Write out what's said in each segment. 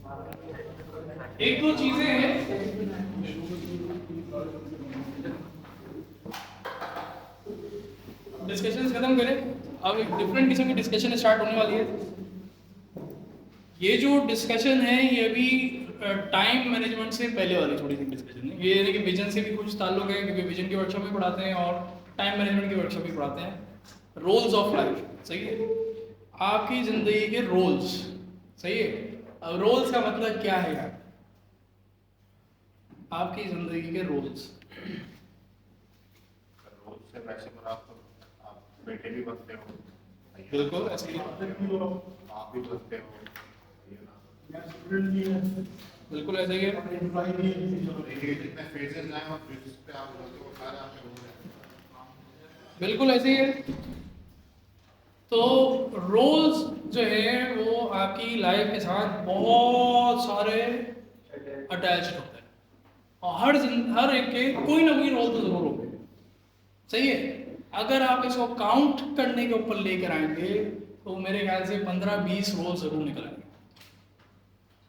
एक दो चीजें हैं, डिस्कशन खत्म करें, अब एक डिफरेंट किस्म की डिस्कशन स्टार्ट होने वाली है। ये जो डिस्कशन है ये भी टाइम मैनेजमेंट से पहले वाली थोड़ी सी डिस्कशन है। ये कि विजन से भी कुछ ताल्लुक है, क्योंकि विजन की वर्कशॉप भी पढ़ाते हैं और टाइम मैनेजमेंट की वर्कशॉप भी पढ़ाते हैं। रोल्स ऑफ लाइफ, सही है, आपकी ज़िंदगी के रोल्स, सही है। अब रोल्स का मतलब क्या है यार, आपकी ज़िंदगी के रोल्स। रोज से वैसे पर आप बेटे भी बनते हो, बिल्कुल ऐसे ही, आप भी बनते हो, बिल्कुल ऐसे ही है। ये जितने फेजेस आए और जिस पे आप बनते हो सारे आपके रोल हैं। बिल्कुल ऐसे ही है। तो रोल्स जो है वो आपकी लाइफ के साथ बहुत सारे अटैच्ड होते हैं और हर एक के कोई ना कोई रोल तो जरूर होंगे, सही है। अगर आप इसको काउंट करने के ऊपर लेकर आएंगे तो मेरे ख्याल से 15-20 रोल जरूर निकल आएंगे।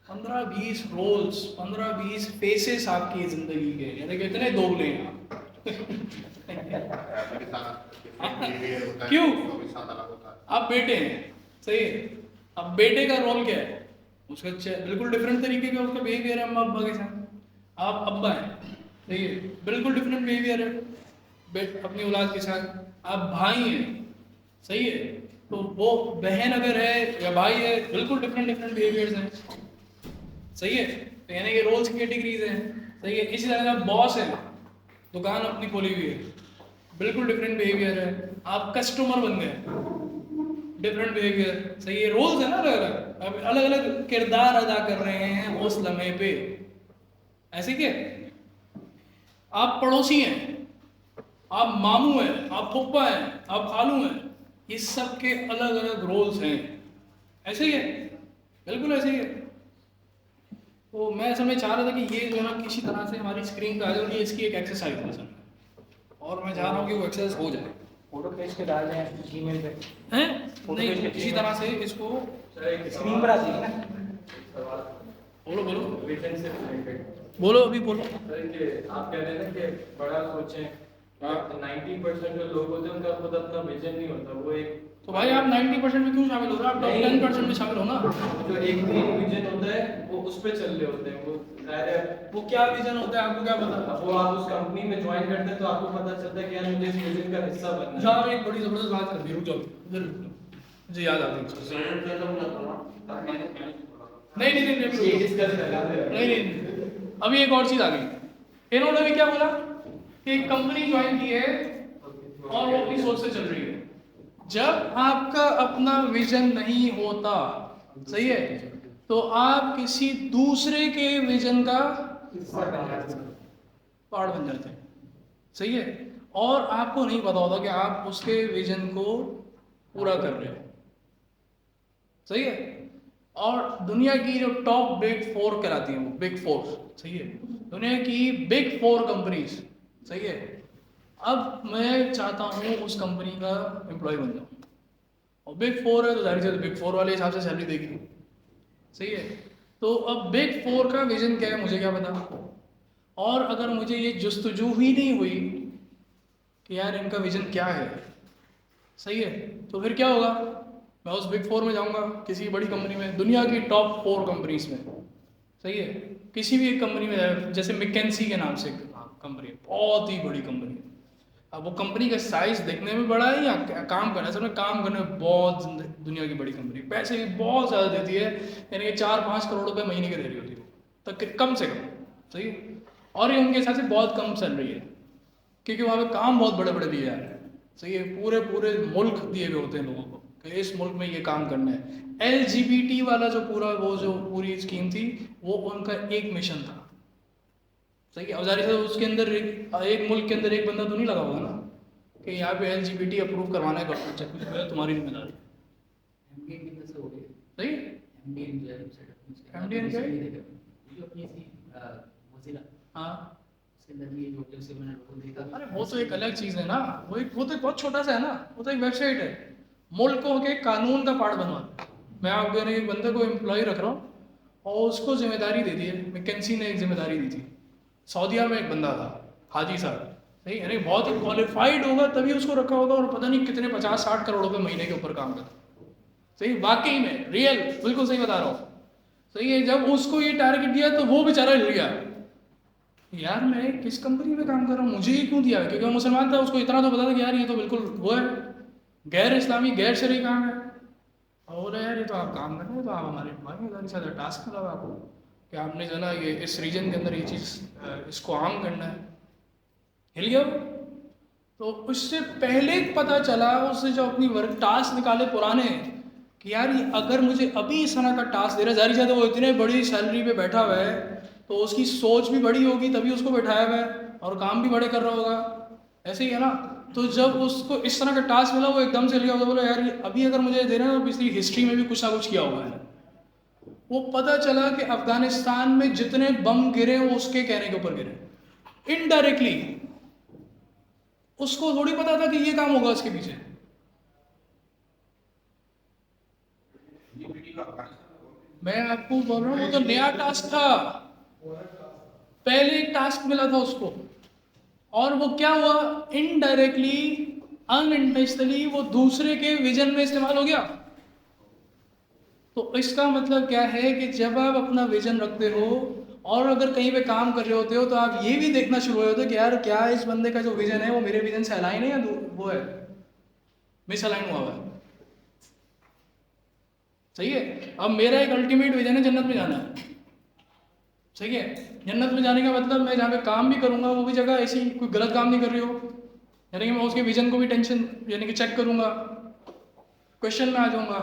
15-20 रोल्स, 15-20 फेसेस आपकी जिंदगी के, यानी कि इतने दोगले हैं आप। क्यों? आप बेटे हैं, सही है। अब बेटे का रोल क्या है, उसका बिल्कुल डिफरेंट तरीके का उसका बिहेवियर है अम्मा अब्बा के साथ। आप अब्बा हैं, सही है, बिल्कुल डिफरेंट बिहेवियर है अपनी औलाद के साथ। आप भाई हैं, सही है, तो वो बहन अगर है या भाई है, बिल्कुल डिफरेंट बिहेवियर्स हैं, सही है। तो यानी कि रोल्स की कैटेगरीज हैं, सही है। इसी तरह आप बॉस है, दुकान अपनी खोली हुई है, बिल्कुल डिफरेंट बिहेवियर है। आप कस्टमर बन गए, डिफरेंट बिहेवियर, सही है। रोल्स है ना, अलग अलग किरदार अदा कर रहे हैं उस लम्हे पे, ऐसे क्या। आप पड़ोसी हैं, आप मामू हैं, आप फुप्पा हैं, आप खालू हैं, इस सब के अलग अलग रोल्स हैं, ऐसे ही है, बिल्कुल ऐसे ही है। तो मैं असल में चाह रहा था कि ये जो है ना किसी तरह से हमारी स्क्रीन पे आ जाए और ये इसकी एक एक्सरसाइज है असल में, और मैं चाह रहा हूँ कि वो एक्सरसाइज हो जाए। फोटो खींच के डाल दें जीमेल पे, हैं नहीं, किसी तरह से इसको स्क्रीन पर आ जाएगी ना। बोलो बोलो विजन से रिलेटेड बोलो, अभी बोलो। सर कि आप कह रहे थे कि बड़ा सोचें। 90% जो लोग होते हैं उनका खुद अपना विजन नहीं होता, वो एक तो भाई आप 90% में क्यों शामिल हो रहे हो, आप टॉप 10% में शामिल हो ना। जो एक मेन विजन होता है वो उस पे चल रहे होते हैं। वो जाहिर है वो क्या विजन होता है, आपको क्या पता। अब वो आप उस कंपनी में ज्वाइन करते हैं तो आपको पता चलता है कि यार मुझे इस विजन का हिस्सा बनना है। साहब एक बड़ी जबरदस्त बात कर दी, रुक जाओ इधर, मुझे याद आ गई। नहीं, ये डिस्कस कर रहे थे। नहीं, अभी एक और चीज आ गई। इन्होंने भी क्या बोला कि कंपनी ज्वाइन की है और वो अपनी सोच से चल रही है। जब आपका अपना विजन नहीं होता, सही है, तो आप किसी दूसरे के विजन का पार्ट बन जाते हैं, सही है, और आपको नहीं पता होता कि आप उसके विजन को पूरा कर रहे हो, सही है। और दुनिया की जो टॉप बिग 4 कहलाती हैं, वो बिग 4, सही है, दुनिया की बिग 4 कंपनीज, सही है। अब मैं चाहता हूँ उस कंपनी का एम्प्लॉय बन जाऊँ, और बिग 4 है तो जाहिर सी बिग 4 वाले हिसाब से सैलरी देगी, सही है। तो अब बिग 4 का विजन क्या है मुझे क्या पता, और अगर मुझे ये जस्तजू ही नहीं हुई कि यार इनका विजन क्या है, सही है, तो फिर क्या होगा, मैं उस बिग 4 में जाऊँगा, किसी बड़ी कंपनी में, दुनिया की टॉप 4 कंपनीज में, सही है, किसी भी एक कंपनी में, जैसे मैकेंसी के नाम से कंपनी, बहुत ही बड़ी कंपनी है। अब वो कंपनी का साइज देखने में बड़ा है या काम करना, असल में काम करने में बहुत दुनिया की बड़ी कंपनी, पैसे भी बहुत ज़्यादा देती है, यानी कि 4-5 करोड़ रुपए महीने के दे रही होती है तक, कम से कम, सही है। और ये उनके हिसाब से बहुत कम सैलरी है, क्योंकि वहाँ पे काम बहुत बड़े बड़े दिए जा रहे हैं, सही है, पूरे मुल्क दिए हुए होते हैं लोगों को कि इस मुल्क में ये काम करना है। LGBT वाला जो पूरी स्कीम थी, वो उनका एक मिशन था, सही है। और जाहिर है उसके अंदर एक मुल्क के अंदर एक बंदा तो नहीं लगा होगा ना कि यहाँ पे LGBT अप्रूव करवाना है गवर्नमेंट से, कुछ तुम्हारी जिम्मेदारी, सही है। MDN क्या है? हाँ, अरे वो तो एक अलग चीज़ है ना, वो तो बहुत छोटा सा है ना, वो तो एक वेबसाइट है, मुल्कों के कानून का पार्ट बनवा। मैं आपको एक बंदे को एम्प्लॉय रख रहा हूँ और उसको जिम्मेदारी दे दी है, मैकेंसी ने एक जिम्मेदारी दी थी। सऊदीया में एक बंदा था, हाजी साहब, सही है, बहुत ही क्वालिफाइड होगा तभी उसको रखा होगा, और पता नहीं कितने 50-60 करोड़ रुपए महीने के ऊपर काम करता। सही, वाकई में रियल, बिल्कुल सही बता रहा हूँ। सही है, जब उसको ये टारगेट दिया तो वो बेचारा हिल गया, यार मैं किस कंपनी में काम कर रहा हूँ, मुझे ही क्यों दिया? क्योंकि वो मुसलमान था, उसको इतना तो पता था कि यार ये तो बिल्कुल वो है, गैर इस्लामी गैर शरई काम है। और बोला यार ये तो आप काम करना है तो आप हमारे एम्प्लॉय साथ टास्क मिला आपको कि आपने जो ना ये इस रीजन के अंदर ये चीज़ इसको आम करना है, हिल गया वो। तो उससे पहले पता चला उससे जो अपनी वर्क टास्क निकाले पुराने कि यार ये अगर मुझे अभी इस तरह का टास्क दे रहा है, जाहिर सी बात है वो इतने बड़ी सैलरी पे बैठा हुआ है तो उसकी सोच भी बड़ी होगी तभी उसको बैठाया हुआ है और काम भी बड़े कर रहा होगा, ऐसे ही है ना। तो जब उसको इस तरह का टास्क मिला वो एकदम से लिया होगा, बोला यार ये अभी अगर मुझे दे रहे हैं तो पिछली हिस्ट्री में भी कुछ ना कुछ किया हुआ है। वो पता चला कि अफगानिस्तान में जितने बम गिरे वो उसके कहने के ऊपर गिरे, इनडायरेक्टली। उसको थोड़ी पता था कि ये काम होगा उसके पीछे। मैं आपको बोल रहा हूँ वो तो नया टास्क था, पहले एक टास्क मिला था उसको, और वो क्या हुआ, इनडायरेक्टली अनइंटेंशनली वो दूसरे के विजन में इस्तेमाल हो गया। तो इसका मतलब क्या है कि जब आप अपना विजन रखते हो और अगर कहीं पे काम कर रहे होते हो तो आप ये भी देखना शुरू हो जाते हो कि यार क्या इस बंदे का जो विजन है वो मेरे विजन से अलाइन है या वो है मिस अलाइन हुआ है। सही है, अब मेरा एक अल्टीमेट विजन है जन्नत में जाना है, सही है। जन्नत में जाने का मतलब मैं जहाँ पे काम भी करूँगा वो भी जगह ऐसी कोई गलत काम नहीं कर रही हो, यानी कि मैं उसके विजन को भी टेंशन यानी कि चेक करूँगा, क्वेश्चन में आ जाऊँगा,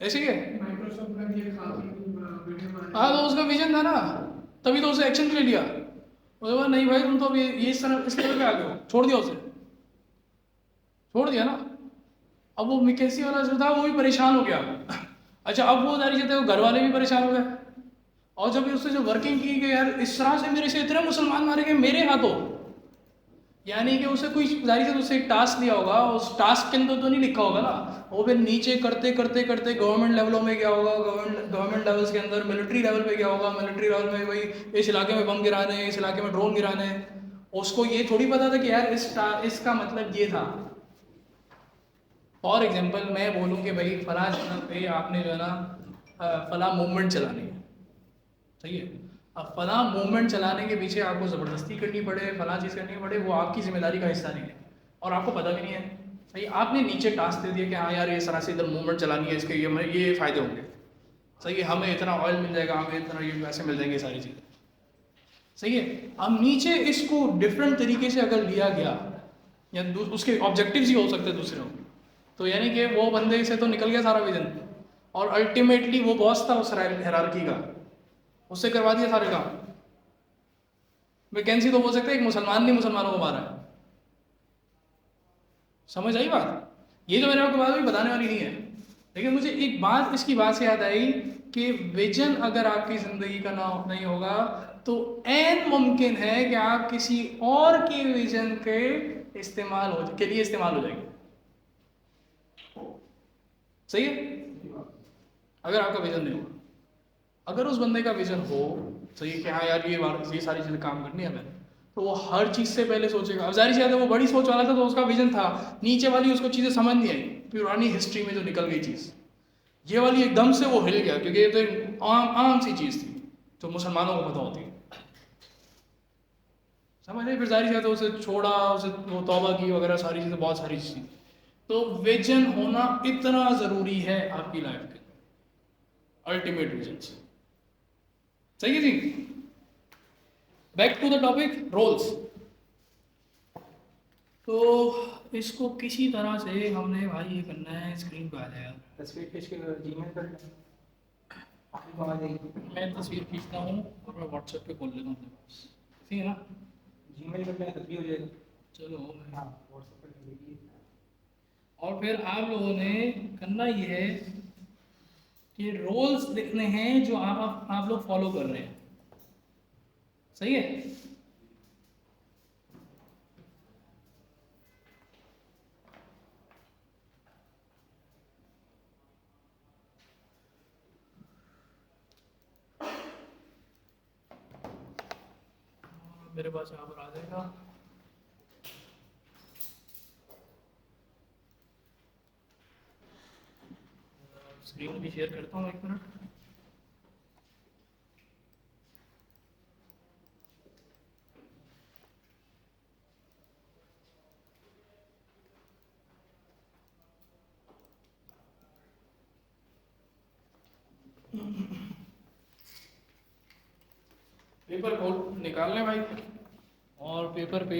ऐसे ही है। माइक्रोसॉफ्ट का भी एक वीडियो बना हाँ तो उसका विजन था ना, तभी तो उसे एक्शन ले लिया। उसके बाद नहीं भाई तुम तो अब ये इस तरह इस लेवल पे आ गए हो, छोड़ दिया उसे, छोड़ दिया ना। अब वो मिकेसी वाला जो था वो भी परेशान हो गया। अच्छा अब वो सारी चीज़ें घर वाले भी परेशान हो गए, और जब उससे जो वर्किंग की कि यार इस तरह से मेरे से इतने मुसलमान मारे गए मेरे हाथों, यानी कि उसे कोई जाहिर से उससे एक टास्क दिया होगा, उस टास्क के अंदर तो नहीं लिखा होगा ना, वो फिर नीचे करते करते करते गवर्नमेंट लेवलों में गया होगा, गवर्नमेंट लेवल्स के अंदर मिलिट्री लेवल पे गया होगा, मिलिट्री लेवल में वही इस इलाके में बम गिराने हैं, इस इलाके में ड्रोन गिराने हैं। उसको ये थोड़ी पता था कि यार इसका मतलब ये था। फॉर एग्जाम्पल मैं बोलूँ कि भाई फलां जगह पे आपने जो है ना फलां मूवमेंट चलानी है, सही है। अब फलां मूवमेंट चलाने के पीछे आपको ज़बरदस्ती करनी पड़े, फलां चीज़ करनी पड़े, वो आपकी जिम्मेदारी का हिस्सा नहीं है और आपको पता भी नहीं है, सही। आपने नीचे टास्क दे दिया कि हाँ यार ये तरह से इधर मूवमेंट चलानी है, इसके ये फ़ायदे होंगे, सही है, हमें इतना ऑयल मिल जाएगा, हमें इतना ये पैसे मिल जाएंगे, सारी चीज़ें, सही है। अब नीचे इसको डिफरेंट तरीके से अगर लिया गया या उसके ऑब्जेक्टिव्स ही हो सकते दूसरे हो, तो यानी कि वो बंदे से तो निकल गया सारा विजन, और अल्टीमेटली वो बॉस था उस हायरार्की का, उससे करवा दिया सारे काम। वैकेंसी तो बोल सकते हैं एक मुसलमान ने मुसलमानों को मारा है, समझ आई बात। ये जो मैंने आपको बात अभी बताने वाली नहीं है, लेकिन मुझे एक बात इसकी बात से याद आई कि विजन अगर आपकी ज़िंदगी का ना नहीं होगा तो ऐन मुमकिन है कि आप किसी और के विजन के लिए इस्तेमाल हो जाएंगे, सही है। अगर आपका विजन नहीं होगा, अगर उस बंदे का विजन हो सही है कि हाँ यार ये सारी चीज़ें काम करनी है मैंने, तो वो हर चीज़ से पहले सोचेगा। अब जाहिर सी बात है वो बड़ी सोच वाला था तो उसका विजन था, नीचे वाली उसको चीज़ें समझ नहीं आई, पुरानी हिस्ट्री में जो निकल गई चीज़, ये वाली एकदम से वो हिल गया क्योंकि ये तो एक आम सी चीज़ थी जो मुसलमानों को पता होती है, समझ आई। फिर जाहिर सी बात है उसे छोड़ा, उसे वो तौबा की वगैरह सारी चीज़ें, बहुत सारी चीज़ें। तो विजन होना इतना ज़रूरी है आपकी लाइफ के, अल्टीमेट विजन, सही है जी। Back to the topic roles. तो इसको किसी तरह से हमने भाई ये करना है, स्क्रीन पे आ जाएगा, तस्वीर खींच के जीमेल कर लें, आपको आ जाएगी। मैं तस्वीर खींचता हूँ और मैं व्हाट्सएप पे खोल लेता हूँ अपने पास, ठीक है ना। जीमेल कर लें तस्वीर हो जाएगा। चलो मैं हाँ व्हाट्सएप पर कर लीजिए। और फिर आप लोगों ने करना ये है कि रोल्स लिखने हैं जो आप लोग फॉलो कर रहे हैं, सही है। मेरे पास यहाँ पर आ जाएगा। स्क्रीन भी शेयर करता हूँ, एक मिनट। पेपर खोल निकाल लें भाई, और पेपर पे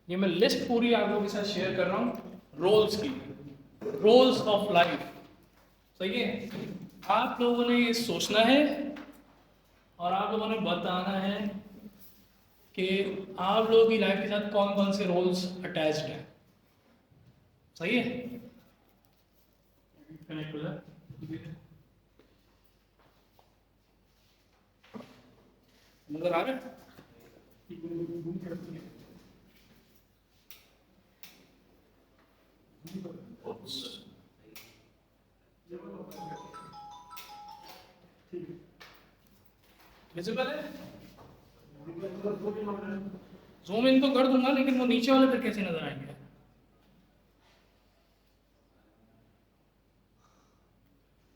ये मैं लिस्ट पूरी आप लोगों के साथ शेयर कर रहा हूँ रोल्स की, रोल्स ऑफ लाइफ। सही है, आप लोगों ने ये सोचना है और आप लोगों ने बताना है कि आप लोगों की लाइफ के साथ कौन कौन से रोल्स अटैच्ड हैं। सही है, कनेक्ट हो जाए। नजर आ रहा है? विजिबल है? जूम इन तो कर दूंगा, लेकिन वो नीचे वाले फिर कैसे नजर आएंगे?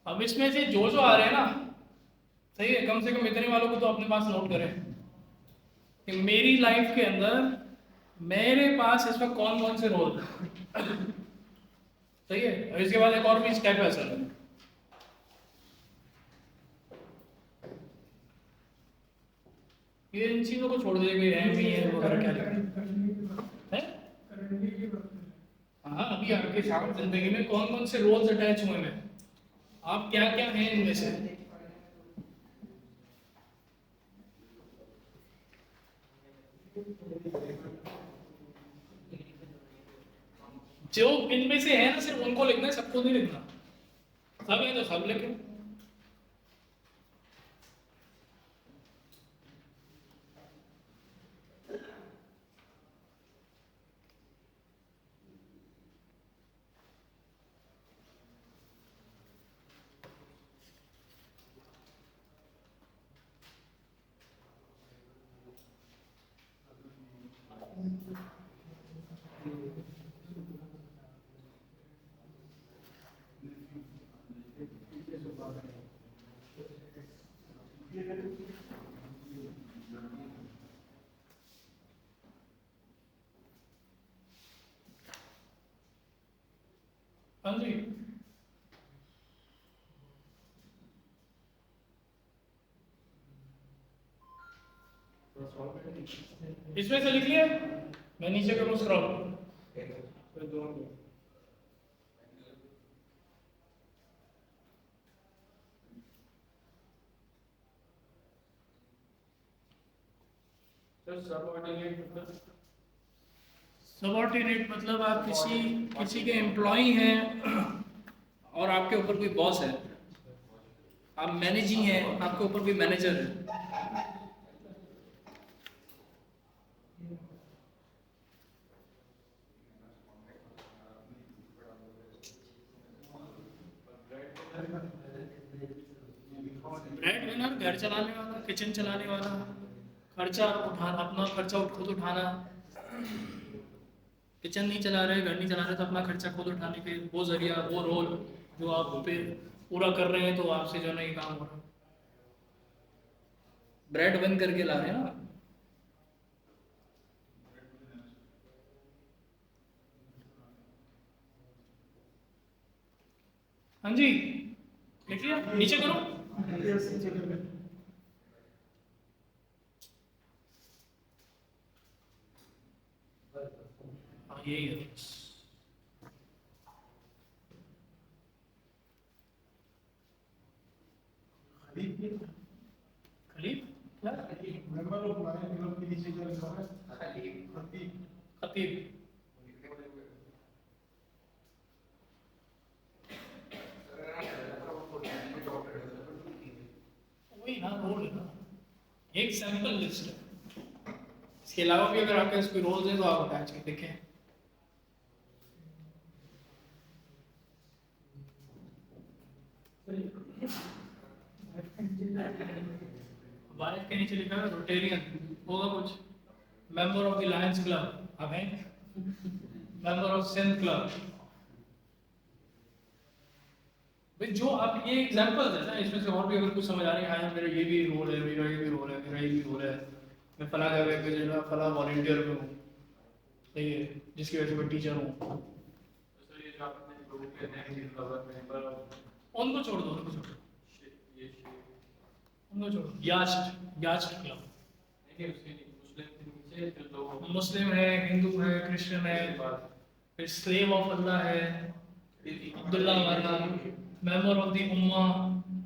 अब इसमें से जो आ रहे हैं ना, सही है, कम से कम इतने वालों को तो अपने पास नोट करें कि मेरी लाइफ के अंदर मेरे पास इसमें कौन कौन से रोल हैं। सही है, और इसके बाद एक और भी स्टेप है सर। ये इन चीजों को छोड़ दीजिए, हैं भी हैं वगैरह, क्या लिखा है? हाँ, अभी आपके साथ जिंदगी में कौन कौन से रोल्स अटैच हुए हैं, आप क्या क्या हैं इनमें से। जो इनमें से है ना, सिर्फ उनको लिखना है, सबको नहीं लिखना। सब है तो सब लिखें। हाँ जी, इसमें से लिख लिया, मैं नीचे करूँ स्क्रॉल। सबऑर्डिनेट मतलब आप किसी के एम्प्लॉई हैं और आपके ऊपर कोई बॉस है, आप मैनेजिंग हैं, आपके ऊपर कोई मैनेजर है। ब्रेड विनर, घर चलाने वाला, किचन चलाने वाला, खर्चा उठाना, अपना खर्चा खुद उठाना। किचन नहीं चला रहे, घर नहीं चला रहे, तो अपना खर्चा खुद उठाने के वो जरिया, वो रोल जो आप पे पूरा कर रहे हैं, तो आपसे जो है ना ये काम हो रहा है। ब्रेड बन करके ला रहे हैं ना। हाँ जी, लिख लिया, नीचे करो। हाँ, यही है। खलीफ क्या? मेंबर ऑफ लायन क्लब के नीचे क्या लिखा है? खतीब। वही ना, रोल है ना, एक सैंपल लिस्ट है। इसके अलावा भी अगर आपके पास कोई रोल्स हैं तो आप अटैच कर देखें। वाइफ के नीचे लिखा है रोटेरियन, होगा कुछ। Member of the Lions club आप हैं, मेंबर ऑफ सिंध क्लब। भाई जो आप ये एग्जांपल्स है ना, इसमें से और भी अगर कुछ समझ आ रही है, हाँ मेरा ये भी रोल है, मेरा ये भी रोल है, मेरा ये भी रोल है, मैं फला जगह पे जो है फला वॉलंटियर में हूँ, सही है, जिसकी वजह से मैं टीचर हूँ। तो सर ये जो आपने लोग कहते हैं कि फ्लावर मेंबर ऑफ उनको छोड़ दो, उनको छोड़ दो, ये उनको छोड़ दो। यास्ट क्लब, नहीं उसके नहीं, मुस्लिम के नीचे जो लोग मुस्लिम है, हिंदू है, क्रिश्चियन है, फिर स्लेव ऑफ अल्लाह है, अब्दुल्ला वाला, मेंबर ऑफ द उम्मा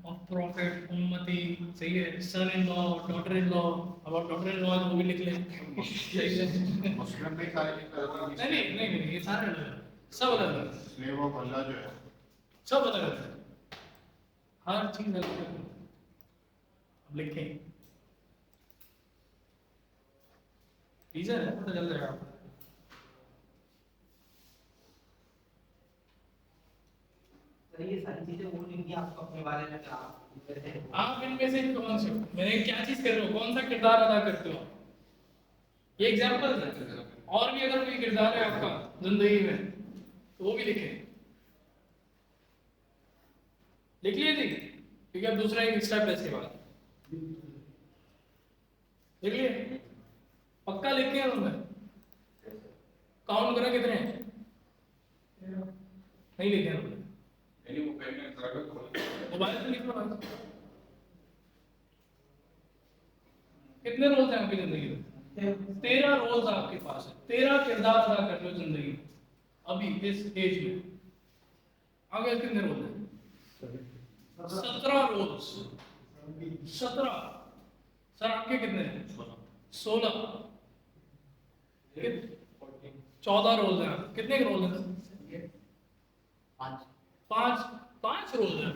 ऑफ प्रॉफिट उम्मती, सही है, son in law, daughter in law. अब आप डॉटर इन लॉ तो वो भी लिख लें। सही है। मुस्लिम में सारे नहीं, ये सारे अलग अलग, सब अलग अलग, स्लेव ऑफ अल्लाह जो है सब अलग अलग, हर चीज अलग अलग। अब लिखें, रीजन है, पता चल जाएगा आपको। सर ये सारी चीजें बोल रही थी आपको अपने बारे में, क्या आप इनमें से कौन से हो? मैंने क्या चीज कर रहे हो, कौन सा किरदार अदा करते हो? ये एग्जांपल है, और भी अगर कोई किरदार है आपका जिंदगी में तो वो भी लिखें। लिख लिए थी, क्योंकि अब दूसरा एक स्टेप है इसके बाद। लिख लिए? पक्का लिख के हमने काउंट करें कितने हैं? नहीं लिखे हमने। मोबाइल से लिख लो भाई। कितने रोल्स हैं आपकी जिंदगी में? 13 रोल्स आपके पास है, 13 किरदार अदा कर रहे हो जिंदगी में अभी इस एज में। आगे कितने रोल हैं? 17 रोल्स। 17। सर आपके कितने हैं? 16। 14 रोल्स हैं। कितने रोल हैं? 5 रोल हैं।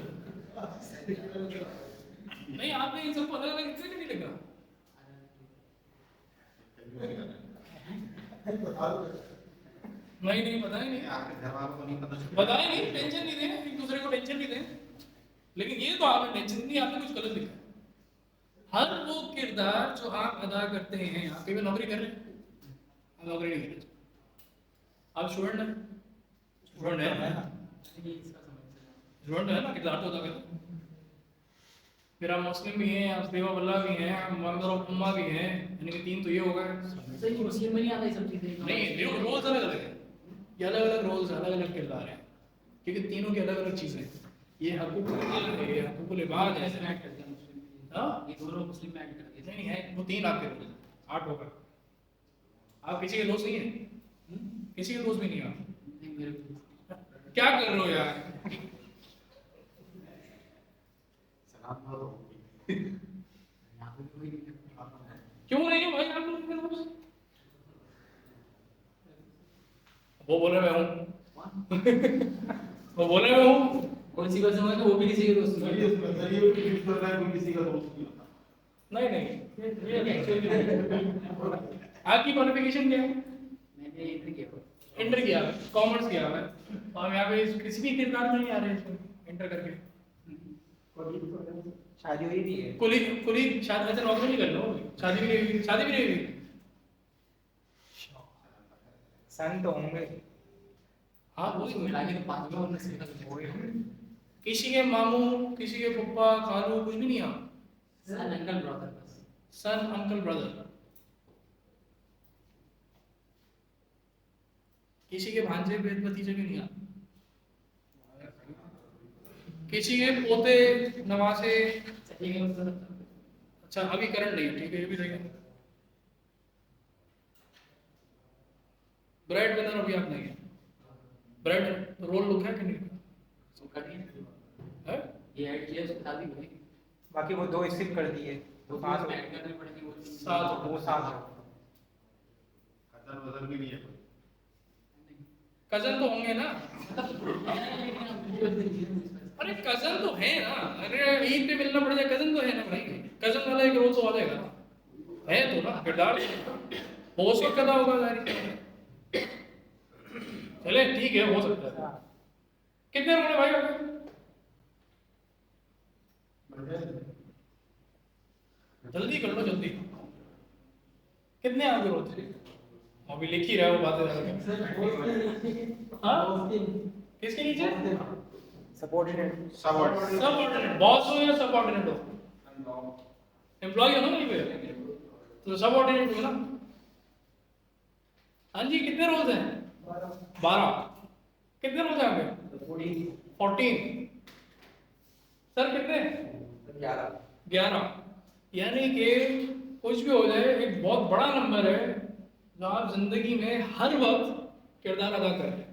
नहीं आपने इन सबको अलग अलग इसलिए नहीं लिखा। नहीं पता ही नहीं, आपके घर वालों को नहीं पता चला। बताए नहीं, टेंशन नहीं दें, एक दूसरे को टेंशन नहीं दें। लेकिन ये तो आपने टेंशन नहीं, आपने कुछ गलत लिखा। हर वो किरदार जो आप अदा करते हैं, आप कहीं नौकरी कर रहे हैं? आप नौकरी नहीं कर रहे, आप स्टूडेंट हैं, स्टूडेंट है ना, किरदार तो अदा करते हैं। फिर आप मुस्लिम भी हैं, आप स्लेव ऑफ अल्लाह भी हैं, आप मेंबर ऑफ उम्मा भी हैं, यानी कि 3 तो ये हो गए। सही मुस्लिम में नहीं आता ये सब चीजें। नहीं, रोल्स अलग अलग है, ये अलग अलग रोल्स, अलग अलग किरदार हैं, क्योंकि तीनों की अलग अलग चीजें हैं। ये हकूकुल है, ये हकूकुल इबाद है। ऐसे ऐड करते हैं मुस्लिम में। हाँ? ये दोनों मुस्लिम में ऐड कर दिए। नहीं है, वो 3 आपके रोल, 8 होगा। आप किसी के दोस्त नहीं है, किसी के दोस्त भी नहीं है आप। नहीं मेरे को क्या कर रहे हो यार? सलाम तो यहाँ पे कोई नहीं है। क्यों नहीं है भाई आप लोग के दोस्त? वो बोले मैं हूँ। वो बोले मैं हूँ। कौन सी कसम है तो वो भी किसी के दोस्त सर नहीं ये है। सर ये यूज कर रहा है कोई किसी का दोस्त नहीं होता। नहीं ये एक्चुअली आपकी क्वालिफिकेशन क्या है? मैंने एंट्री किया। इंटर किया है, कॉमर्स किया है, और यहाँ पे किसी भी किरदार में नहीं आ रहे हैं इंटर करके। शादी हुई भी है। कुली शादी, ऐसे नौकरी नहीं कर लो, शादी भी नहीं हुई, शादी भी नहीं हुई। सन तो होंगे। हाँ उसको मिला के तो 5 में और नस्ल का कुछ वही। किसी के मामू, किसी के पप्पा, खालू, कुछ भी नहीं आप। सन अंकल ब्रदर बस। सन अंकल ब्रदर, किसी के भांजे बेद भतीजे भी नहीं आप। किसी के पोते नवासे। ठीक है सर। अच्छा अभी करंट नहीं है, ठीक है, ये भी सही है। ब्राइड विनर अभी आप नहीं है। ब्राइड रोल लुक है कि नहीं तो कर दिया। है? ये ऐड किया उसके साथ ही बनी। बाकी वो 2 स्किप कर दिए। वो तो 5 में ऐड करनी पड़ेगी वो। 7 वो 7 कदर वदर भी नहीं है कोई। कजन तो होंगे ना। अरे कजन तो है ना, अरे ईद पे मिलना पड़ जाए, कजन तो है ना भाई। कजन वाला एक रोल तो आ जाएगा ना, है तो ना किरदार, हो सकता होगा जारी। चले ठीक है, हो सकता है। कितने रोल है भाई आपके? जल्दी कर लो जल्दी। कितने आपके रोल थे? अभी लिख ही रहा है वो बातें ज़्यादा। हाँ किसके नीचे? Subordinate subordinate. बॉस हो या सबऑर्डिनेट हो? एम्प्लॉय हो ना कहीं पे, तो सबऑर्डिनेट हो ना। हाँ जी, कितने रोज हैं? 12। कितने रोज हैं आपके? 14। सर कितने? 11। यानी कि कुछ भी हो जाए, एक बहुत बड़ा नंबर है जो आप जिंदगी में हर वक्त किरदार अदा कर रहे हैं।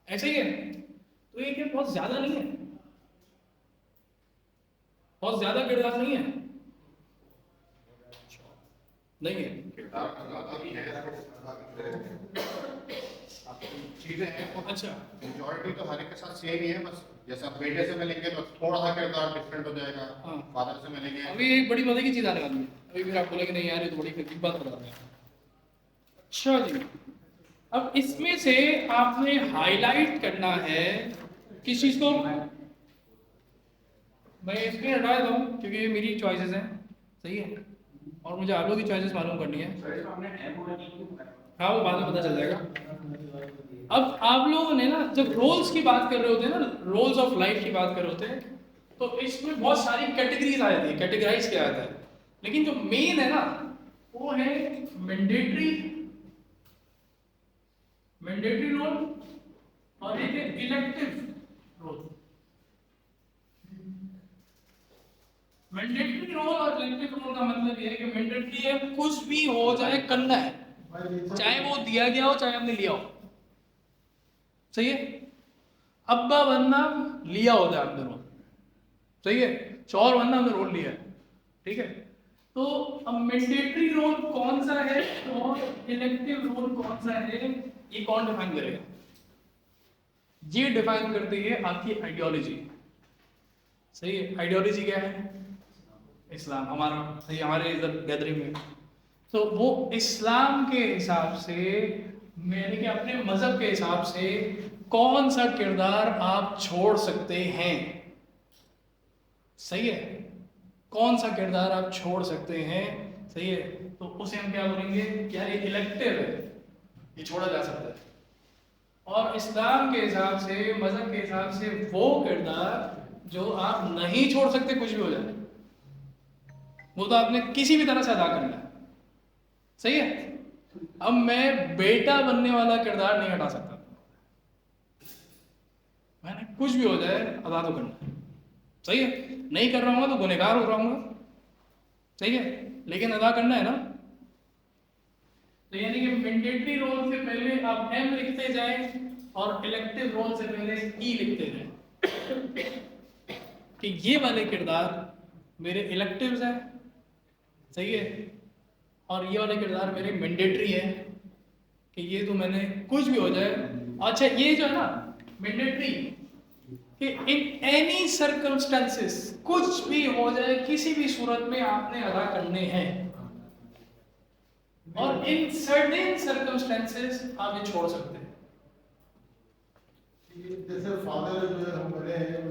ऐसे ही है, तो ये क्या बहुत ज्यादा नहीं है? बहुत ज्यादा किरदार नहीं है? नहीं है। किरदार का ज़्यादा भी है, चीज़ें हैं। अच्छा, मेजॉरिटी तो हर एक के साथ सेम ही है, बस जैसे आप बेटे से मिलेंगे तो थोड़ा सा किरदार डिफरेंट हो जाएगा, हाँ। फादर से मिलेंगे। अभी एक बड़ी मजे की चीज आने वाली है, अभी फिर आप बोलेंगे नहीं यार ये तो बड़ी फिर बात बता रहे हैं। अच्छा जी, अब इसमें से आपने हाईलाइट करना है किस चीज को? मैं इसमें हटा देता हूँ क्योंकि ये मेरी चॉइसेस हैं, सही है, और मुझे आप लोगों की चॉइसेस मालूम करनी है। हाँ वो बाद में पता चल जाएगा। अब आप लोगों ने ना जब रोल्स की बात कर रहे होते हैं ना, रोल्स ऑफ लाइफ की बात कर रहे होते हैं, तो इसमें बहुत सारी कैटेगरीज आ जाती है, कैटेगराइज किया जाता है। लेकिन जो मेन है ना वो है मैंडेटरी रोल और एक है इलेक्टिव रोल। मैंडेटरी रोल और इलेक्टिव रोल का मतलब ये है कि मैंडेटरी है, कुछ भी हो जाए करना है, चाहे वो दिया गया हो चाहे हमने लिया हो। सही है? अब्बा बनना लिया होता है आपने रोल, सही है, शौहर बनना हमने रोल लिया है, ठीक है। तो अब मैंडेटरी रोल कौन सा है और इलेक्टिव रोल कौन सा है, ये कौन डिफाइन करेगा? ये डिफाइन करती है आपकी आइडियोलॉजी। सही है, आइडियोलॉजी क्या है? इस्लाम। हमारा सही, हमारे इधर गैदरिंग में तो वो इस्लाम के हिसाब से, यानी कि अपने मजहब के हिसाब से कौन सा किरदार आप छोड़ सकते हैं। सही है, कौन सा किरदार आप छोड़ सकते हैं, सही है, तो उसे हम क्या बोलेंगे? क्या ये इलेक्टिव है, ये छोड़ा जा सकता है। और इस्लाम के हिसाब से, मजहब के हिसाब से वो किरदार जो आप नहीं छोड़ सकते, कुछ भी हो जाए, वो तो आपने किसी भी तरह से अदा करना है। सही है? अब मैं बेटा बनने वाला किरदार नहीं हटा सकता, मैंने कुछ भी हो जाए अदा तो करना है। सही है, नहीं कर रहा हूँ तो गुनहगार हो रहा हूँ, सही है, लेकिन अदा करना है ना। तो यानी कि मैंडेटरी रोल से पहले आप एम लिखते जाएं और इलेक्टिव रोल से पहले ई लिखते जाएं कि ये वाले किरदार मेरे इलेक्टिव्स हैं, सही है, और ये वाले किरदार मेरे मैंडेटरी है कि ये तो मैंने कुछ भी हो जाए। अच्छा, ये जो है ना मैंडेटरी कि इन एनी सर्कमस्टेंसेस, कुछ भी हो जाए किसी भी सूरत में आपने अदा करने हैं, और इन सर्टेन सर्कमस्टेंसेस आप ये छोड़ सकते हैं। जैसे फादर जो है हम बने हैं,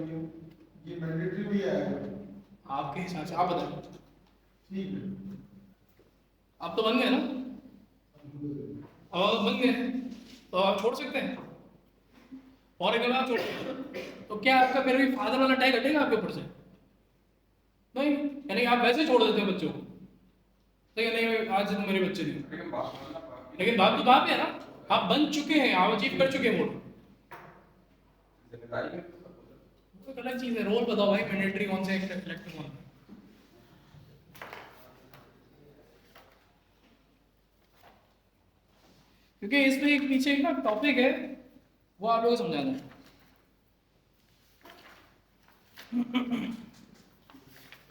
ये मैंडेटरी भी है आपके हिसाब से आप बताएं। ठीक है, आप तो बन गए ना, अब आप बन गए तो आप छोड़ सकते हैं। और अगर आप छोड़ तो क्या आपका फिर भी फादर वाला टैग हटेगा आपके ऊपर से? नहीं, यानी आप वैसे छोड़ देते हैं बच्चों को, ठीक है, नहीं आज तो मेरे बच्चे नहीं, लेकिन बात तो बात है ना, आप बन चुके हैं, आप अचीव कर चुके हैं मोड। तो अलग चीज है। रोल बताओ भाई, मैंडेटरी कौन सा है, इलेक्टिव कौन सा है? क्योंकि इसमें एक पीछे एक ना टॉपिक है, वो आप लोगों को समझाना है।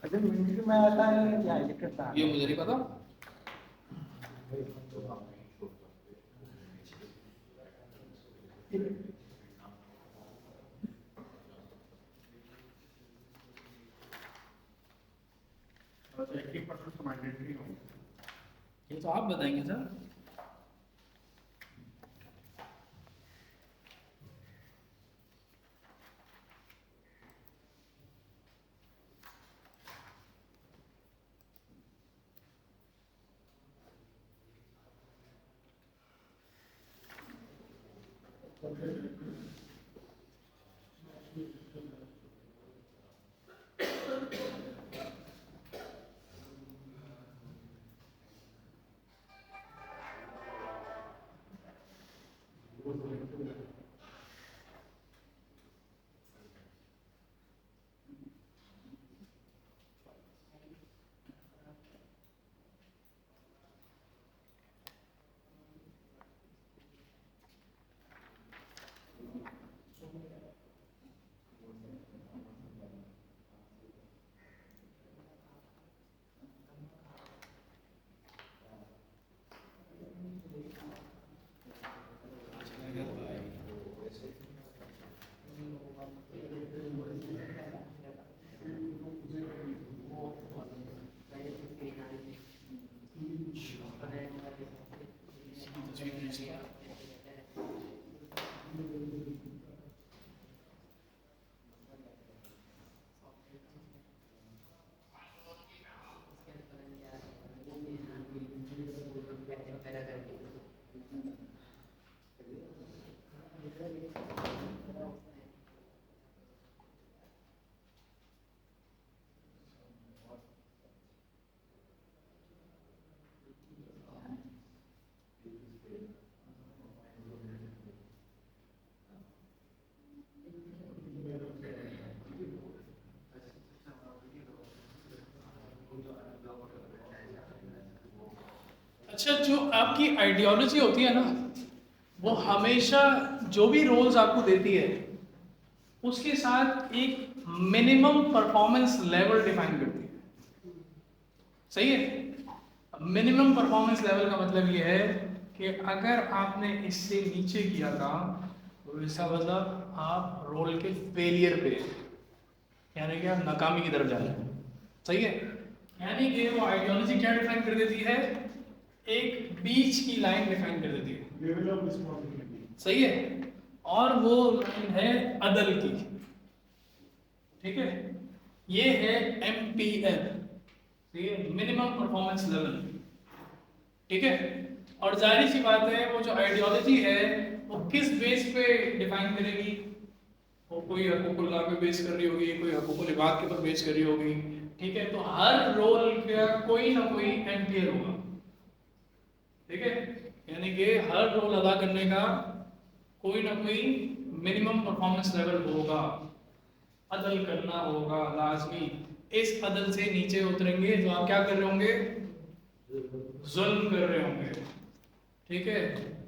अच्छा, मिलिट्री में आता है या इलेक्टेड था? ये मुझे नहीं पता। ये तो आप बताएंगे सर। अच्छा, जो आपकी आइडियोलॉजी होती है ना, वो हमेशा जो भी रोल्स आपको देती है उसके साथ एक मिनिमम परफॉर्मेंस लेवल डिफाइन करती है। सही है। मिनिमम परफॉर्मेंस लेवल का मतलब ये है कि अगर आपने इससे नीचे किया काम तो इसका मतलब आप रोल के फेलियर पे, यानी कि आप नाकामी की तरफ जा रहे हैं। सही है। यानी कि वो आइडियोलॉजी क्या डिफाइन कर देती है, एक बीच की लाइन डिफाइन कर देती है। Level of responsibility. सही है। और वो लाइन है अदल की। ठीक है। ये है MPL, मिनिमम परफॉर्मेंस लेवल। ठीक है। और जाहिर सी बात है वो जो आइडियोलॉजी है वो किस बेस पे डिफाइन करेगी, वो कोई हकूकुल्लाह पे बेस कर रही होगी, कोई हकूकुल इबाद के ऊपर बेस कर रही होगी। ठीक है। तो हर रोल का कोई ना कोई MPL होगा। ठीक है। यानी कि हर रोल अदा करने का कोई ना कोई मिनिमम परफॉर्मेंस लेवल होगा, अदल करना होगा लाजमी। इस अदल से नीचे उतरेंगे तो आप क्या कर रहे होंगे, जुल्म कर रहे होंगे। ठीक है।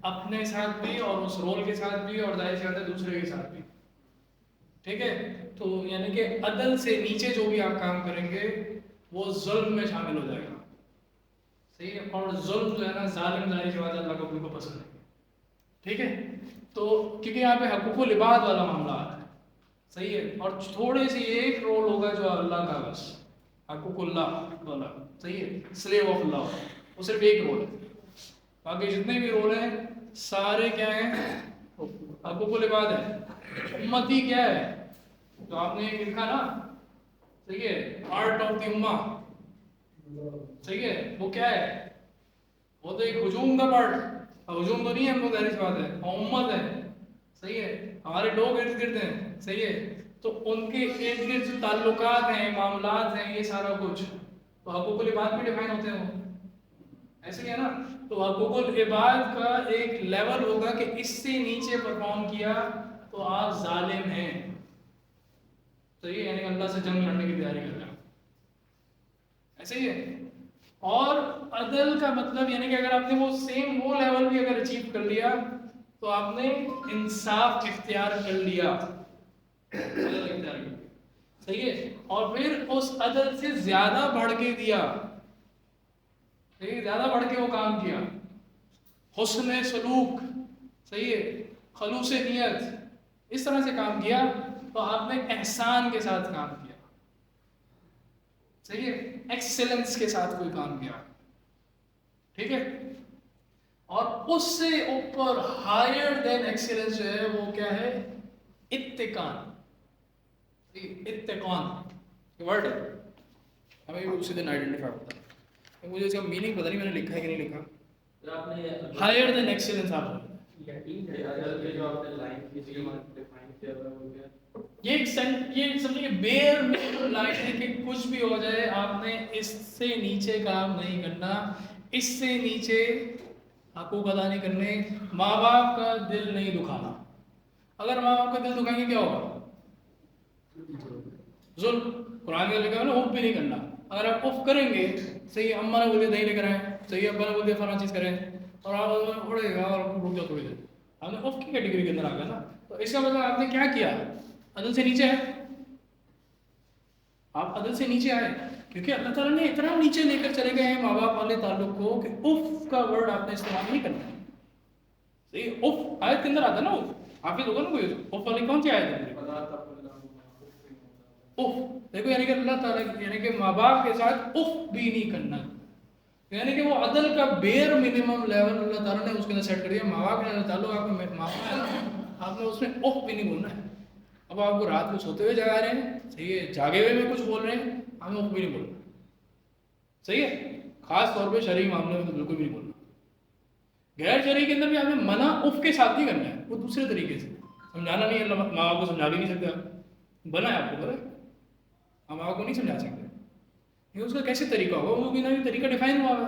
अपने साथ भी और उस रोल के साथ भी, और जाहिर सी बात है दूसरे के साथ भी। ठीक है। तो यानी कि अदल से नीचे जो भी आप काम करेंगे वो जुल्म में शामिल हो जाएगा। सही है। और जुल्म जो है ना, जालिम, जाहिर सी बात है अल्लाह को बिल्कुल पसंद नहीं। ठीक है। तो क्योंकि यहाँ पे हकूकुल इबाद वाला मामला है। सही है। और थोड़े सी एक रोल होगा जो अल्लाह का, बस हकूकुल्लाह वाला। सही है। स्लेव ऑफ अल्लाह, वो सिर्फ एक रोल है। बाकी जितने भी रोल हैं सारे क्या हैं, हकूकुल इबाद है। उम्मती क्या है, तो आपने लिखा ना, सही है, आर्ट ऑफ द उम्मा। सही है। वो क्या है, वो तो एक हुजूम का पार्ट, हुजूम तो नहीं है, हम लोग जाहिर सी बात है, और उम्मत है। सही है। हमारे लोग इर्द गिर्द हैं। सही है। तो उनके इर्द गिर्द जो ताल्लुकात हैं, मामलात हैं, ये सारा कुछ तो हकूकुल इबाद में डिफाइन होते हैं। वो ऐसे ही है ना। तो हकूकुल इबाद का एक लेवल होगा कि इससे नीचे परफॉर्म किया तो आप जालिम हैं। सही है। यानी अल्लाह से जंग लड़ने की तैयारी कर रहे हैं, ऐसे ही है। और अदल का मतलब यानी कि अगर आपने वो सेम वो लेवल भी अगर अचीव कर लिया तो आपने इंसाफ इख्तियार कर लिया, अदल इख्तियार कर लिया। सही है। और फिर उस अदल से ज्यादा बढ़ के दिया, सही है, ज्यादा बढ़ के वो काम किया, हुस्न सलूक, सही है, खलूस नियत, इस तरह से काम किया तो आपने एहसान के साथ काम किया। सही है। एक्सेलेंस के साथ कोई काम किया। ठीक है। और उससे ऊपर हायर देन एक्सेलेंस जो है वो क्या है, इत्तिकान। इत्तिकान वर्ड है, हमें भी उसी दिन आइडेंटिफाई होता है। मुझे इसका मीनिंग पता नहीं मैंने लिखा है कि नहीं लिखा। आपने हायर देन एक्सेलेंस आप ये अदल के जो आपने लाइन खींची के बाद डिफाइन किया था वो क्या? ये समझिए बेयर मिनिमम लाइन है कि कुछ भी हो जाए आपने इससे नीचे काम नहीं करना, इससे नीचे हकूक अदा नहीं करने, माँ बाप का दिल नहीं दुखाना। अगर माँ बाप का दिल दुखाएंगे क्या होगा? जुल्म। कुरान में लिखा है ना, उफ भी नहीं करना। अगर आप उफ करेंगे, सही अम्मा ने बोल दिया दही लेकर आए, सही अब्बा ने बोल दिया फलाना चीज़ करें, और आप उड़ेगा और रुक जाओ थोड़ी देर, आपने उफ की कैटेगरी के अंदर आ गया ना। तो इसका मतलब आपने क्या किया? अदल से नीचे है, आप अदल से नीचे आए, क्योंकि अल्लाह ताला ने इतना नीचे लेकर चले गए हैं माँ बाप वाले ताल्लुक को कि उफ का वर्ड आपने इस्तेमाल नहीं करना है। सही, उफ आयत के अंदर आता है ना, उफ आप ही लोगों ने कोई उफ वाली कौन सी आयत है? उफ देखो, यानी कि अल्लाह ताला यानी कि माँ बाप के साथ उफ भी नहीं करना, यानी कि वो अदल का बेयर मिनिमम लेवल अल्लाह ताला ने उसके अंदर सेट कर दिया। माँ बाप के ताल्लुक आपका माँ बाप है, आपने उसमें उफ भी नहीं बोलना है। अब आपको रात को सोते हुए जगा रहे हैं, सही है, जागे हुए में कुछ बोल रहे हैं, हमें उफ भी नहीं बोलना, सही है। खास तौर पे शरई मामले में तो बिल्कुल भी नहीं बोलना। गैर शरई के अंदर भी आपने मना उफ के साथ नहीं करना है, वो दूसरे तरीके से समझाना नहीं है। माँ बाप को समझा भी नहीं सकते आप, बना है आपको, पता है हम माँ बाप को नहीं समझा सकते। ये उसका कैसे तरीका होगा? वो भी ना तरीका डिफाइन हुआ है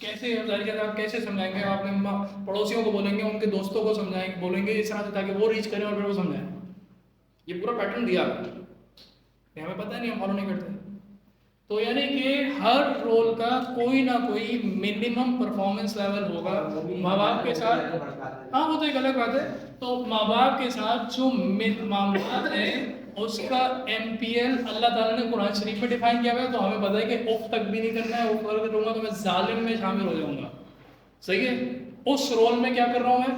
कैसे, जारी आप कैसे समझाएंगे? आप अपने पड़ोसियों को बोलेंगे, उनके दोस्तों को समझाएंगे, बोलेंगे इस तरह से ताकि वो रीच करें और फिर वो समझाएं। ये पूरा पैटर्न दिया है, हमें पता नहीं, हम फॉलो नहीं करते। तो यानी कि हर रोल का कोई ना कोई मिनिमम परफॉर्मेंस लेवल होगा माँ बाप के साथ। हाँ, वो तो एक अलग बात है। तो माँ बाप के साथ जो मामला है उसका MPL अल्लाह ताला ने कुरान शरीफ में डिफाइन किया हुआ है। तो हमें पता है कि उफ तक भी नहीं करना है, उफ अगर करूँगा तो मैं जालिम में शामिल हो जाऊँगा, सही है। उस रोल में क्या कर रहा हूँ मैं?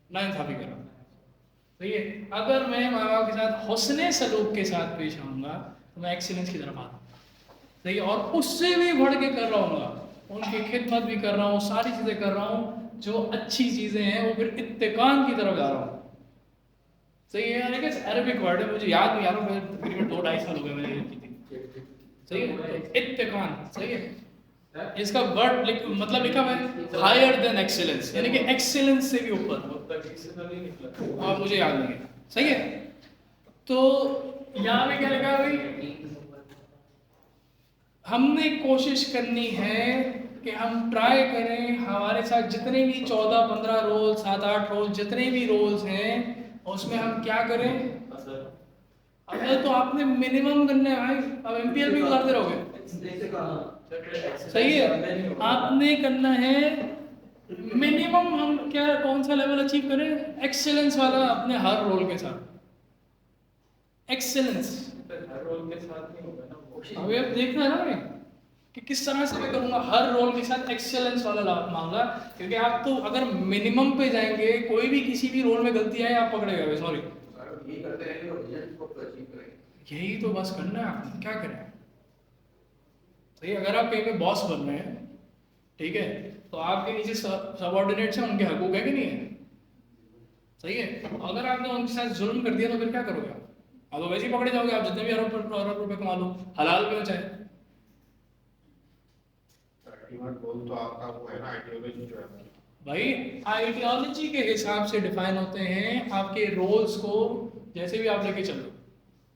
नाइंसाफी कर रहा हूँ, सही है। अगर मैं माँ बाप के साथ हुस्ने सलूक के साथ पेश आऊँगा तो मैं एक्सीलेंस की तरफ आता हूँ, सही है। और उससे भी बढ़ के कर रहा हूँ, उनकी खिदमत भी कर रहा हूँ, सारी चीज़ें कर रहा हूँ जो अच्छी चीज़ें हैं, वो फिर इत्तेकान की तरफ जा रहा हूँ, सही है। यानी कि अरबिक वर्ड है, मुझे याद नहीं आ रहा, तकरीबन 2-2.5 साल हो गए मैंने की थी, सही है। इत्तेकान, सही है। इसका वर्ड मतलब लिखा हुआ है हायर देन एक्सीलेंस, यानी कि एक्सीलेंस से भी ऊपर, और मुझे याद नहीं है, सही है। तो यहाँ में क्या लिखा है भाई? हमने कोशिश करनी है कि हम ट्राई करें हमारे साथ जितने भी 14-15 रोल, 7-8 रोल, जितने भी रोल्स हैं उसमें हम क्या करें? अगर तो आपने मिनिमम करना है भाई, अब MPL भी उतारते रहोगे, सही है। आपने करना है मिनिमम, हम क्या कौन सा लेवल अचीव करें? एक्सेलेंस वाला अपने हर रोल के साथ, एक्सेलेंस हर रोल के साथ नहीं होगा ना। अभी आप देखना है ना भाई कि किस तरह से मैं करूँगा हर रोल के साथ एक्सेलेंस वाला मामला। क्योंकि आप तो अगर मिनिमम पे जाएंगे, कोई भी किसी भी रोल में गलती आए आप पकड़े गए, सॉरी, यही तो बस करना है आपने, क्या करें, सही। अगर आप कहीं पे बॉस बन रहे हैं, ठीक है, तो आपके नीचे सबऑर्डिनेट्स हैं, उनके हकूक है कि नहीं है, सही है। अगर आपने उनके साथ जुल्म कर दिया तो फिर क्या करोगे आप तो वैसे ही पकड़े जाओगे, आप जितने भी अरब रुपए कमा लो, हलाल में हो चाहे। गोल तो आपका वो है ना, आइडियोलॉजी जो है भाई आइडियोलॉजी के हिसाब से डिफाइन होते हैं आपके रोल्स को, जैसे भी आप लेके चलो,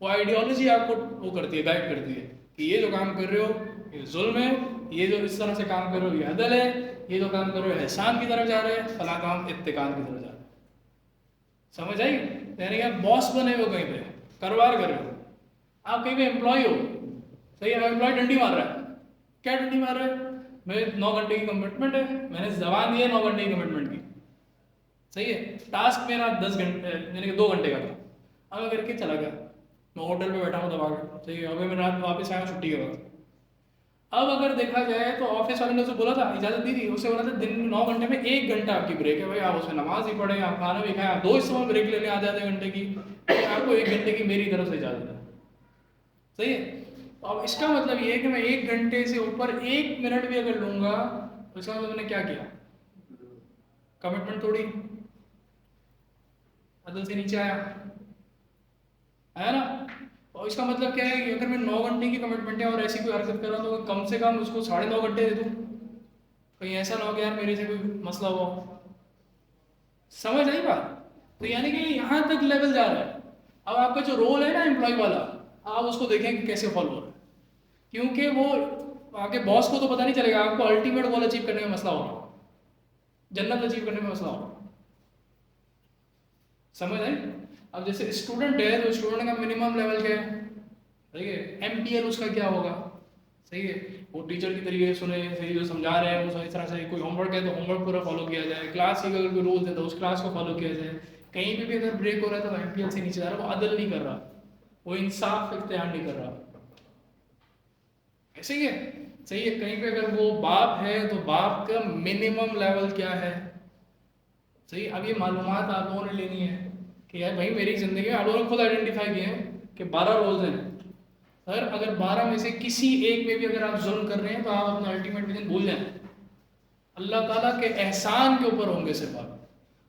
वो आइडियोलॉजी आपको वो करती है, गाइड करती है कि ये जो काम कर रहे हो ये जुल्म है, ये जो इस तरह से काम कर रहे हो ये अदल है, ये जो काम कर रहे हो एहसान की तरफ जा रहे हैं, फला काम इत्तेकान की तरफ जा रहे हैं। समझ आई? यानी कि आप बॉस बने हो, कहीं पे कारोबार कर रहे हो, आप कहीं पे एम्प्लॉय हो, सही है। एम्प्लॉय डंडी मार रहा है, क्या डंडी मार रहा है? मेरे 9 घंटे की कमिटमेंट है, मैंने जबान दी है 9 घंटे की कमिटमेंट की, सही है। टास्क मेरा 10 घंटे यानी कि 2 घंटे का था, अब मैं करके चला गया, मैं होटल पे बैठा हूँ दबा के, सही है। अभी मैं रात वापस आया छुट्टी के वक्त। अब अगर देखा जाए तो ऑफिस वाले ने उसे बोला था, इजाज़त दी थी, उसे बोला था दिन में 9 घंटे में 1 घंटा आपकी ब्रेक है भाई, आप उसमें नमाज ही पढ़ें, आप खाना भी खाएं, आप 2 समय ब्रेक लेने आधे घंटे की, आपको 1 घंटे की मेरी तरफ से इजाज़त है, सही है। तो अब इसका मतलब ये है कि मैं 1 घंटे से ऊपर 1 मिनट भी अगर लूँगा तो इसका मतलब मैंने क्या किया? कमिटमेंट तोड़ी, अदल से नीचे आया, है ना। और इसका मतलब क्या है कि अगर मैं 9 घंटे की कमिटमेंट है और ऐसी कोई हरकत कर रहा हूँ तो कम से कम उसको 9.5 घंटे दे दूँ, कहीं ऐसा ना हो कि यार मेरे से कोई मसला हुआ, समझ आई बात? तो यानी कि यहाँ तक लेवल जा रहा है। अब आपका जो रोल है ना एम्प्लॉय वाला, आप उसको देखें कि कैसे फॉलो हो रहा है, क्योंकि वो आगे बॉस को तो पता नहीं चलेगा, आपको अल्टीमेट गोल अचीव करने में मसला हो रहा है, जन्नत अचीव करने में मसला हो रहा है। समझ आई? अब जैसे स्टूडेंट है तो स्टूडेंट का मिनिमम लेवल क्या है, सही है, एमपीएल उसका क्या होगा, सही है, वो टीचर की तरीके से सुने, सही जो समझा रहे हैं वो सही तरह से, कोई होमवर्क है तो होमवर्क पूरा फॉलो किया जाए, क्लास की अगर कोई रूल्स है तो उस क्लास को फॉलो किया जाए, कहीं पे भी अगर ब्रेक हो रहा है तो एमपीएल से नीचे जा रहा है, वो अदल नहीं कर रहा, वो इंसाफ इख्तियार नहीं कर रहा, ऐसे ही है, सही है। कहीं पे अगर वो बाप है तो बाप का मिनिमम लेवल क्या है, सही। अब ये मालूमात आप लोगों ने लेनी है कि यार भाई मेरी ज़िंदगी में आप लोगों ने खुद आइडेंटिफाई किए हैं कि 12 रोल्स हैं सर, अगर 12 में से किसी एक में भी अगर आप जुल्म कर रहे हैं तो आप अपना अल्टीमेट विजन भूल जाएं। अल्लाह ताला के एहसान के ऊपर होंगे सिर्फ आप,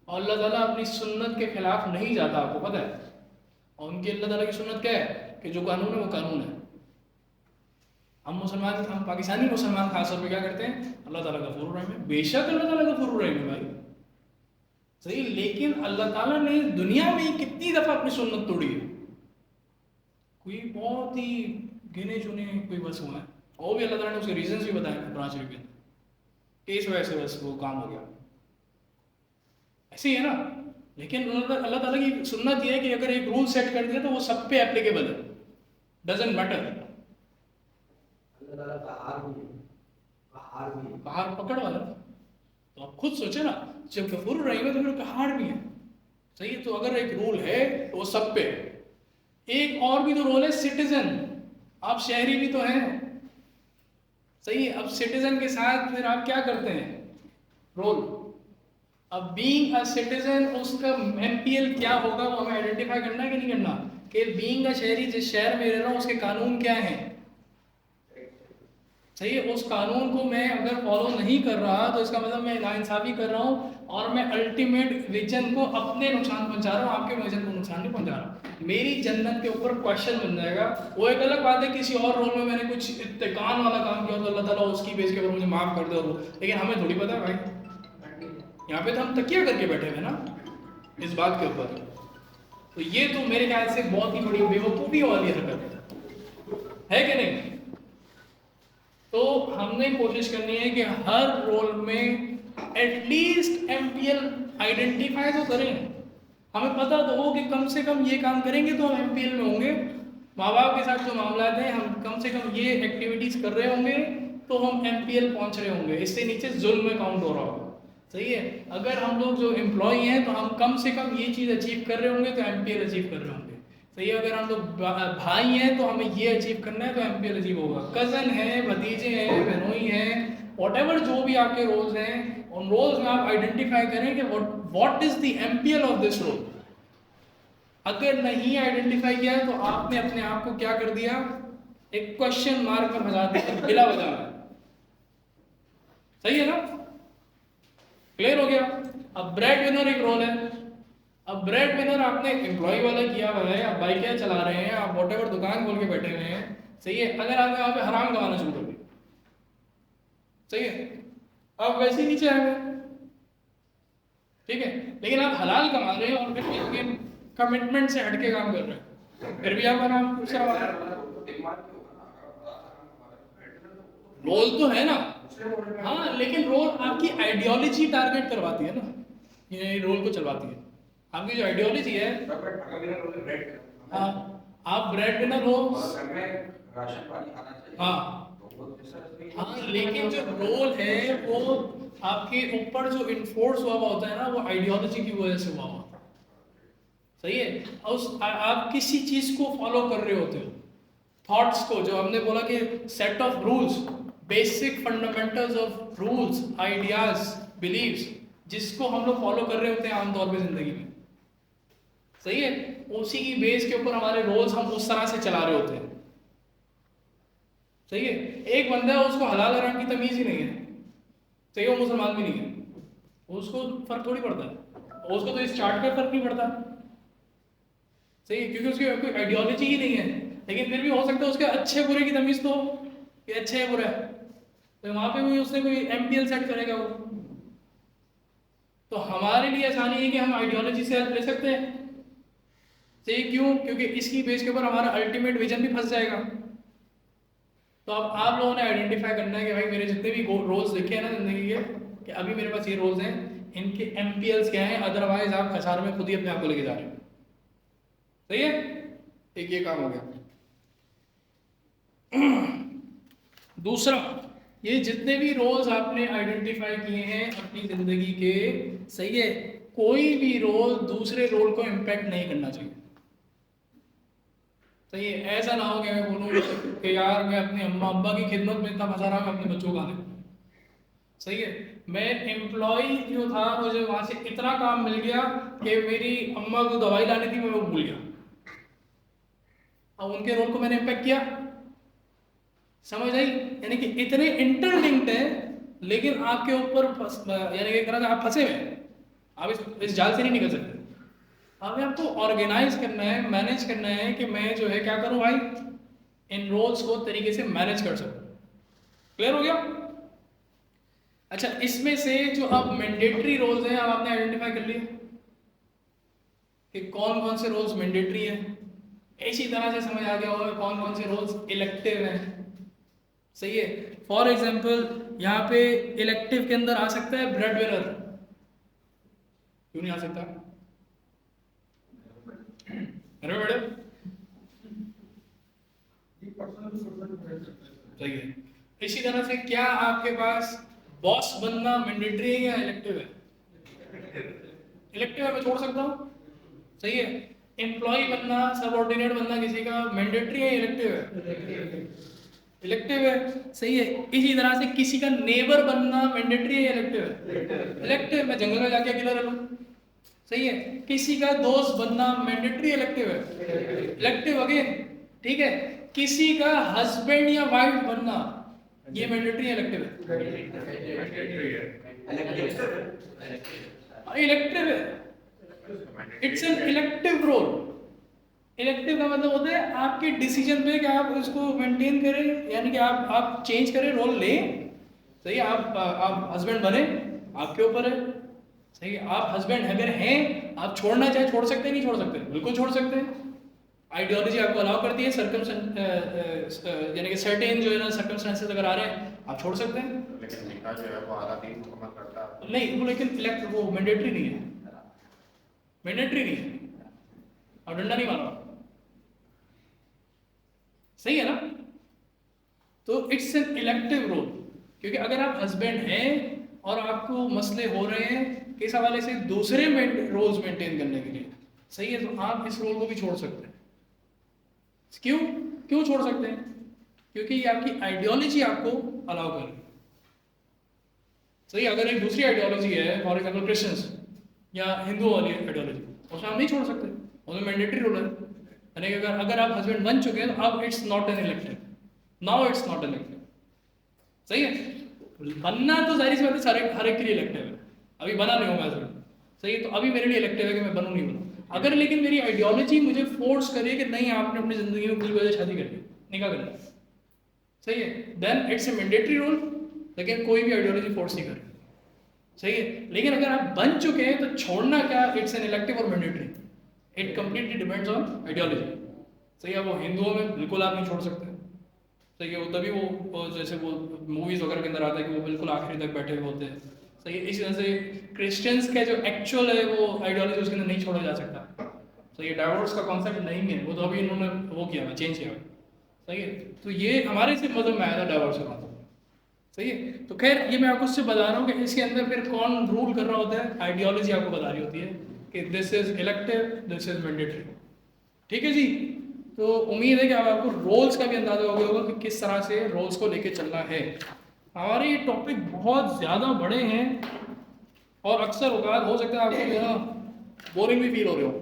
और अल्लाह ताला अपनी सुन्नत के खिलाफ नहीं जाता, आपको पता है। और उनकी अल्लाह ताला की सुन्नत क्या है कि जो कानून है वो कानून है। हम मुसलमान, हम पाकिस्तानी मुसलमान खासतौर पर क्या करते हैं, अल्लाह ताला गफूर रहीम है, बेशक अल्लाह ताला गफूर रहीम है भाई, सही, लेकिन अल्लाह ताला ने दुनिया में कितनी दफ़ा अपनी सुन्नत तोड़ी है, कोई बहुत ही गिने चुने कोई बस हुआ है, और भी अल्लाह ताला ने उसके रीजंस भी बताए कुरान शरीफ के अंदर कि इस वजह से बस वो काम हो गया, ऐसे ही है ना। लेकिन अल्लाह ताला की सुन्नत ये है कि अगर एक रूल सेट कर दिया तो वो सब पे एप्लीकेबल है, डजेंट मैटर। पहाड़ पकड़ वाला, तो आप खुद सोचे ना, जब गफूर रहेगा तो फिर पहाड़ भी है, सही है। तो अगर एक रूल है तो वो सब पे। एक और भी तो रोल है सिटीजन, आप शहरी भी तो हैं, सही है। अब सिटीजन के साथ फिर आप क्या करते हैं रोल, अब बीइंग अ सिटीजन उसका एमपीएल क्या होगा वो हमें आइडेंटिफाई करना है कि नहीं करना, कि बीइंग अ शहरी जिस शहर में रह रहा हूँ उसके कानून क्या हैं, सही है। उस कानून को मैं अगर फॉलो नहीं कर रहा तो इसका मतलब मैं नाइंसाफ़ी कर रहा हूँ और मैं अल्टीमेट विजन को अपने नुकसान पहुंचा रहा हूँ, आपके विजन को नुकसान नहीं पहुंचा रहा, मेरी जन्नत के ऊपर क्वेश्चन बन जाएगा। वो एक अलग बात है किसी और रोल में मैंने कुछ इत्तेकान वाला काम किया तो अल्लाह ताला उसकी बेस के ऊपर मुझे माफ़ कर दे, और वो, लेकिन हमें थोड़ी पता है भाई, यहाँ पे तो हम तकिया करके बैठे हुए ना इस बात के ऊपर। तो ये तो मेरे ख्याल से बहुत ही बड़ी बेवकूफ़ी वाली हरकत है कि नहीं। तो हमने कोशिश करनी है कि हर रोल में एटलीस्ट एमपीएल आइडेंटिफाई तो करें, हमें पता तो हो कि कम से कम ये काम करेंगे तो हम एमपीएल में होंगे, माँ बाप के साथ जो मामला हैं हम कम से कम ये एक्टिविटीज़ कर रहे होंगे तो हम एमपीएल पहुंच रहे होंगे, इससे नीचे जुल्म में काउंट हो रहा होगा, सही है। अगर हम लोग जो एम्प्लॉय हैं तो हम कम से कम ये चीज़ अचीव कर रहे होंगे तो एमपीएल अचीव कर रहे होंगे, सही है। अगर हम लोग भाई हैं तो हमें ये अचीव करना है तो एमपीएल अचीव होगा। कज़न है, भतीजे हैं, बहनोई हैं, वॉटेवर जो भी आपके रोल्स हैं, उन रोल्स में आप आइडेंटिफाई करें कि what is the MPL of this role. अगर नहीं आइडेंटिफाई किया तो आपने अपने आप को क्या कर दिया, एक क्वेश्चन मार्क में फंसा दिया बिला वजह में, सही है ना, क्लियर हो गया। अब ब्रेड विनर एक रोल है, अब ब्रेड विनर आपने एम्प्लॉय वाला किया हुआ है, आप बाइकें चला रहे हैं, आप वॉटेवर दुकान खोल के बैठे हुए हैं, सही है। अगर आपने वहाँ पे हराम कमाना शुरू कर दिया, सही है, आप वैसे ही नीचे आ गए, ठीक है। लेकिन आप हलाल कमा रहे हैं और फिर कमिटमेंट से हटके काम कर रहे हैं, फिर भी आपका नाम दूसरा वाला रोल तो है ना, हाँ, लेकिन रोल आपकी आइडियोलॉजी टारगेट करवाती है ना, ये रोल को चलवाती है, आपकी जो आइडियोलॉजी है। हाँ, आप ब्रेड विनर हो, हाँ हाँ, लेकिन जो रोल है वो आपके ऊपर जो इन्फोर्स हुआ होता है ना, वो आइडियोलॉजी की वजह से हुआ होता है, सही है। और आप किसी चीज को फॉलो कर रहे होते हो, थॉट्स को, जो हमने बोला कि set of rules, basic fundamentals of rules, ideas, beliefs, जिसको हम लोग फॉलो कर रहे होते हैं आमतौर पे जिंदगी में, सही है। उसी की बेस के ऊपर हमारे रोल्स हम उस तरह से चला रहे होते हैं, सही है। एक बंदा है उसको हलाल हराम की तमीज ही नहीं है, सही है, वो मुसलमान भी नहीं है, उसको फर्क थोड़ी पड़ता है, उसको तो इस चार्ट पे फर्क नहीं पड़ता, सही है, क्योंकि उसकी कोई आइडियोलॉजी ही नहीं है। लेकिन फिर भी हो सकता है उसके अच्छे बुरे की तमीज तो कि अच्छे है बुरा है, तो वहां पे भी उसने कोई एमपीएल सेट करेगा वो, तो हमारे लिए आसानी है कि हम आइडियोलॉजी से हेल्प ले सकते हैं। सही क्यों? क्योंकि इसकी बेस के ऊपर हमारा अल्टीमेट विजन भी फंस जाएगा। तो अब आप लोगों ने आइडेंटिफाई करना है कि भाई मेरे जितने भी रोल्स देखे हैं ना जिंदगी के, कि अभी मेरे पास ये रोल्स हैं, इनके एमपीएल्स क्या हैं, अदरवाइज आप खसार में खुद ही अपने आप को लेके जा रहे हो। सही है? एक ये काम हो गया। दूसरा, ये जितने भी रोल्स आपने आइडेंटिफाई किए हैं अपनी जिंदगी के, सही है, कोई भी रोल दूसरे रोल को इम्पैक्ट नहीं करना चाहिए। सही है? ऐसा ना हो कि मैं बोलूँ कि यार मैं अपनी अम्मा अब्बा की खिदमत में इतना फंसा रहा हूँ अपने बच्चों का नहीं। सही है? मैं एम्प्लॉय जो था, मुझे वहां से इतना काम मिल गया कि मेरी अम्मा को दवाई लानी थी, मैं वो भूल गया। अब उनके रोल को मैंने इम्पैक्ट किया। समझ आई? यानी कि इतने इंटरलिंक्ड है, लेकिन आपके ऊपर यानी कि एक तरह से आप फंसे हुए हैं, आप इस जाल से नहीं निकल सकते। अब आपको ऑर्गेनाइज करना है, मैनेज करना है कि मैं जो है क्या करूं भाई, इन रोल्स को तरीके से मैनेज कर सकूं। क्लियर हो गया? अच्छा, इसमें से जो अब मैंडेटरी रोल्स हैं, अब आपने आइडेंटिफाई कर लिए कि कौन कौन से रोल्स मैंडेटरी हैं। इसी तरह से समझ आ गया होगा कौन कौन से रोल्स इलेक्टिव हैं। सही है? फॉर एग्जाम्पल यहाँ पे इलेक्टिव के अंदर आ सकता है ब्रेड विनर। क्यों नहीं आ सकता? अरे मैडम, सही है। इसी तरह से क्या आपके पास बॉस बनना मैंडेटरी है या इलेक्टिव है? इलेक्टिव है, मैं छोड़ सकता हूँ। सही है? एम्प्लॉय बनना, सबऑर्डिनेट बनना किसी का मैंडेटरी है, इलेक्टिव है? इलेक्टिव है। सही है? इसी तरह से किसी का नेबर बनना मैंडेटरी है, इलेक्टिव है? इलेक्टिव। मैं जंगल में जाके अकेला रह लूं। सही है? किसी का दोस्त बनना मैंडेटरी, इलेक्टिव है? Elective again. ठीक है? किसी का हस्बैंड या वाइफ बनना, ये मैंडेटरी है, इलेक्टिव है? इलेक्टिव है। It's an elective role. Elective का मतलब होता है आपके डिसीजन पे कि आप उसको मेंटेन करें, यानी कि आप चेंज करें, रोल लें। सही है? आप हस्बैंड बने, आपके ऊपर है। सही है? आप हस्बैंड अगर हैं, आप छोड़ना चाहे छोड़ सकते हैं, नहीं छोड़ सकते? बिल्कुल छोड़ सकते हैं। आइडियोलॉजी आपको अलाउ करती है, यानी कि सर्टेन जो है ना सर्कमस्टेंसेस अगर आ रहे हैं, आप छोड़ सकते हैं। लेकिन निकाह जो है वो आधा दिन मुकम्मल करता है। नहीं वो, लेकिन वो मैंडेटरी नहीं है। मैंडेटरी नहीं है, और डंडा नहीं मारो। सही है ना? तो इट्स एन इलेक्टिव रोल। क्योंकि अगर आप हस्बैंड हैं और आपको मसले हो रहे हैं किस हवाले से, दूसरे रोल्स मेंटेन करने के लिए, सही है, तो आप इस रोल को भी छोड़ सकते हैं। क्यों क्यों छोड़ सकते हैं? क्योंकि ये आपकी आइडियोलॉजी आपको अलाउ कर रही है। सही? अगर एक दूसरी आइडियोलॉजी है, फॉर एग्जाम्पल क्रिश्चियंस या हिंदू वाली आइडियोलॉजी, उसमें आप नहीं छोड़ सकते, उसमें मैंडेटरी रोल है। यानी कि अगर आप हस्बैंड बन चुके हैं तो अब it's not an elective, now it's not an elective. सही है? बनना तो जाहिर सी बात है हर एक के लिए इलेक्टिव है। अभी बना नहीं हूँ मैं हस्बैंड, सही है, तो अभी मेरे लिए इलेक्टिव है कि मैं बनूँ नहीं बनूँ। अगर लेकिन मेरी आइडियोलॉजी मुझे फोर्स करे कि नहीं आपने अपनी जिंदगी में किसी वजह शादी करनी, निकाह करना, सही है, then it's a mandatory role. लेकिन कोई भी आइडियोलॉजी फोर्स नहीं करे। सही है? लेकिन अगर आप बन चुके हैं तो छोड़ना क्या, इट्स एन इलेक्टिव और mandatory. It completely depends on ideology. सही है? वो हिंदुओं में बिल्कुल आप नहीं छोड़ सकते। सही है? वो तभी वो जैसे वो मूवीज वगैरह के अंदर आता है कि वो बिल्कुल आखिरी तक बैठे हुए होते हैं। सही है? इस वजह से क्रिश्चियंस का जो एक्चुअल है वो आइडियोलॉजी उसके अंदर नहीं छोड़ा जा सकता। सही है? डाइवोर्स का कॉन्सेप्ट नहीं है, वो तो अभी इन्होंने वो किया हुआ, चेंज किया हुआ। सही है? तो ये हमारे से मज़हब में आया था डाइवोर्स का कॉन्सेप्ट। सही है? तो खैर ये मैं आपको उससे बता रहा हूँ कि इसके अंदर फिर कौन रूल कर रहा होता है, आइडियोलॉजी आपको बता रही होती है कि this is elective, this is mandatory. ठीक है जी? तो उम्मीद है कि अब आपको रोल्स का भी अंदाजा हो गया होगा कि किस तरह से रोल्स को लेके चलना है। हमारे ये टॉपिक बहुत ज़्यादा बड़े हैं और अक्सर औकात हो सकता है आपको जो है ना बोरिंग भी फील हो रहे हो,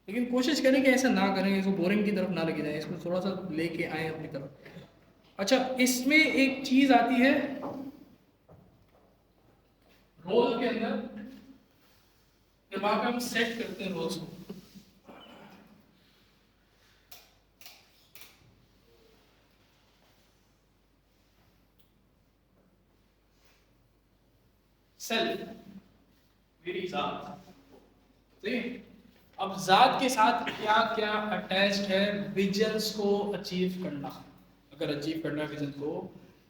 लेकिन कोशिश करें कि ऐसा ना करें, इसको बोरिंग की तरफ ना लेके जाएं, इसको थोड़ा सा लेके आए अपनी तरफ। अच्छा, इसमें एक चीज आती है रोल के अंदर, जब वहां पे हम सेट करते हैं रोल्स को, सेल्फ मेरी जात, सही है। अब जात के साथ क्या क्या अटैच्ड है विजन्स को अचीव करना, अगर अचीव करना है विजन को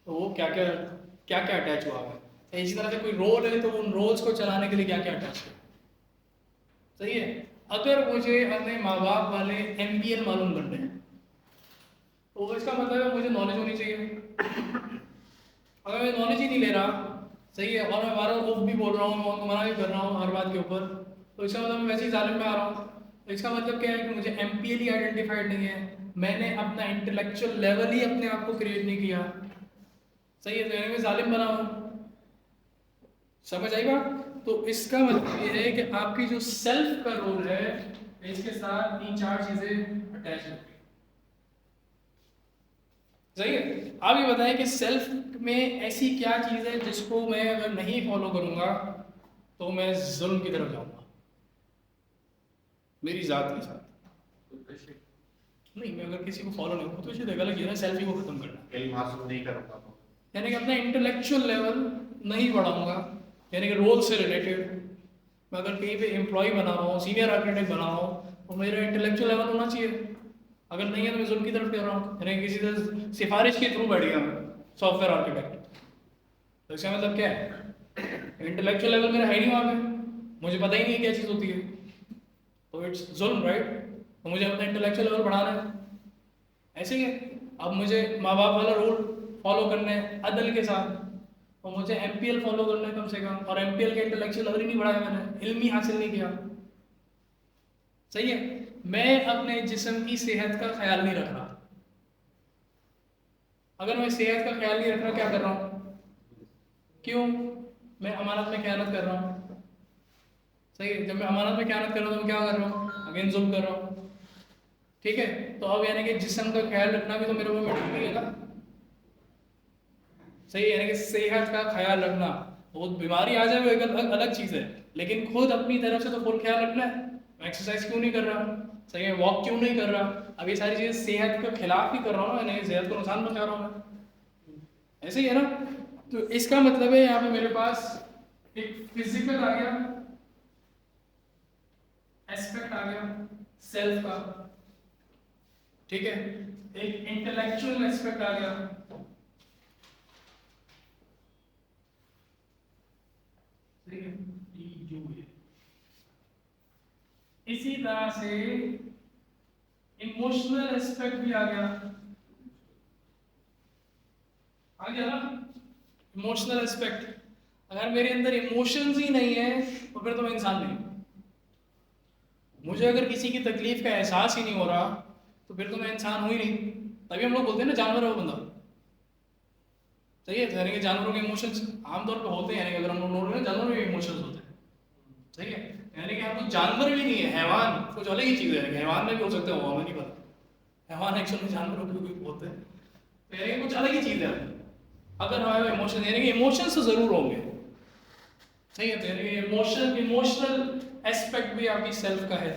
तो वो क्या क्या अटैच हुआ है। इसी तरह से कोई रोल है तो उन रोल्स को चलाने के लिए क्या क्या अटैच है, सही है। अगर मुझे अपने माँ बाप वाले MPL मालूम करने हैं तो इसका मतलब है मुझे नॉलेज होनी चाहिए। अगर मैं नॉलेज ही नहीं ले रहा, सही है, और मैं बार बार भी बोल रहा हूँ, मैं उनको मना भी कर रहा हूँ हर बात के ऊपर, तो इसका मतलब मैं वैसे ही जालिम में आ रहा हूँ। तो इसका मतलब क्या है कि मुझे MPL ही आइडेंटिफाइड नहीं है, मैंने अपना इंटेलेक्चुअल लेवल ही अपने आप को क्रिएट नहीं किया, सही है, तो यानी मैं जालिम बना हूँ। समझ आई बात? तो इसका मतलब ये है कि आपकी जो सेल्फ का रोल है इसके साथ 3-4 चीजें अटैच होती हैं, सही है। आप ये बताएं कि सेल्फ में ऐसी क्या चीज़ है जिसको मैं अगर नहीं फॉलो करूंगा तो मैं जुल्म की तरफ जाऊंगा मेरी जात के साथ। नहीं, मैं अगर किसी को फॉलो नहीं करूँ तो इसे गलत चीज़ है, सेल्फ ही को खत्म करना, इल्म हासिल नहीं करूँगा तो यानी कि अपना इंटेलेक्चुअल लेवल नहीं बढ़ाऊंगा, यानी कि रोल से रिलेटेड। मैं अगर कहीं पे एम्प्लॉय बना रहा हूँ, सीनियर आर्किटेक्ट बना रहा हूँ तो मेरा इंटेलेक्चुअल लेवल होना चाहिए, अगर नहीं है तो मैं जुल्म की तरफ कर रहा हूँ, यानी किसी तरह सिफारिश के थ्रू बैठ गया मैं सॉफ्टवेयर आर्किटेक्ट। तो इसका मतलब क्या है, इंटेलेक्चुअल लेवल मेरा है नहीं वहाँ पे, मुझे पता ही नहीं क्या चीज़ होती है, तो इट्स जुल्म, राइट। तो मुझे अपना इंटेलेक्चुअल लेवल बढ़ाना है, ऐसे ही है। अब मुझे माँ बाप वाला रूल फॉलो करना है अदल के साथ, तो मुझे MPL फॉलो करना है कम से कम, और MPL के इंटेलेक्चुअल लेवल ही नहीं बढ़ाया मैंने, इल्म ही हासिल नहीं किया, सही है। मैं अपने जिस्म की सेहत का ख्याल नहीं रख रहा, अगर मैं सेहत का ख्याल नहीं रख रहा क्या कर रहा हूँ, क्यों, मैं अमानत में ख़यानत कर रहा हूँ, सही है। जब मैं अमानत में ख़यानत कर रहा हूँ तो मैं क्या कर रहा हूँ, अगेन जुल्म कर रहा हूँ, ठीक है। तो अब यानी कि जिस्म का ख्याल रखना भी तो मेरे ऊपर मैटर है ना, सही है, यानी कि सेहत का ख्याल रखना, वो बीमारी आ जाए वो एक अलग चीज़ है, लेकिन खुद अपनी तरफ से तो फुल ख्याल रखना है। मैं एक्सरसाइज क्यों नहीं कर रहा, सही है, वॉक क्यों नहीं कर रहा, अब ये सारी चीज़ें सेहत के खिलाफ ही कर रहा हूँ ना, यानी सेहत को नुकसान पहुँचा रहा हूँ मैं, ऐसे ही है ना। तो इसका मतलब है यहाँ पे मेरे पास एक फिजिकल आ गया एस्पेक्ट आ गया सेल्फ का, ठीक है, एक इंटेलेक्चुअल एस्पेक्ट आ गया, ठीक है, इसी तरह से इमोशनल एस्पेक्ट भी आ गया ना, इमोशनल एस्पेक्ट। अगर मेरे अंदर इमोशंस ही नहीं है तो फिर तो मैं इंसान नहीं, मुझे अगर किसी की तकलीफ का एहसास ही नहीं हो रहा तो फिर तो मैं इंसान हूँ ही नहीं। तभी हम लोग बोलते हैं ना जानवर है वो बंदा, सही है, यानी कि जानवरों के इमोशंस आमतौर पे होते हैं, यानी कि अगर हम लोग नोट करें जानवरों के इमोशंस होते हैं, सही है, यानी कि हम लोग जानवर भी नहीं है, हैवान कुछ अलग ही चीज़ है, हैवान में भी हो सकते हैं, वो हमें नहीं पता, हैवान एक्चुअली जानवरों के भी होते हैं, तो यानी कि कुछ अलग ही चीज़ है। अगर हमारे इमोशन, यानी कि इमोशंस तो ज़रूर होंगे, सही है, तो यानी कि इमोशनल एस्पेक्ट भी आपकी सेल्फ का है,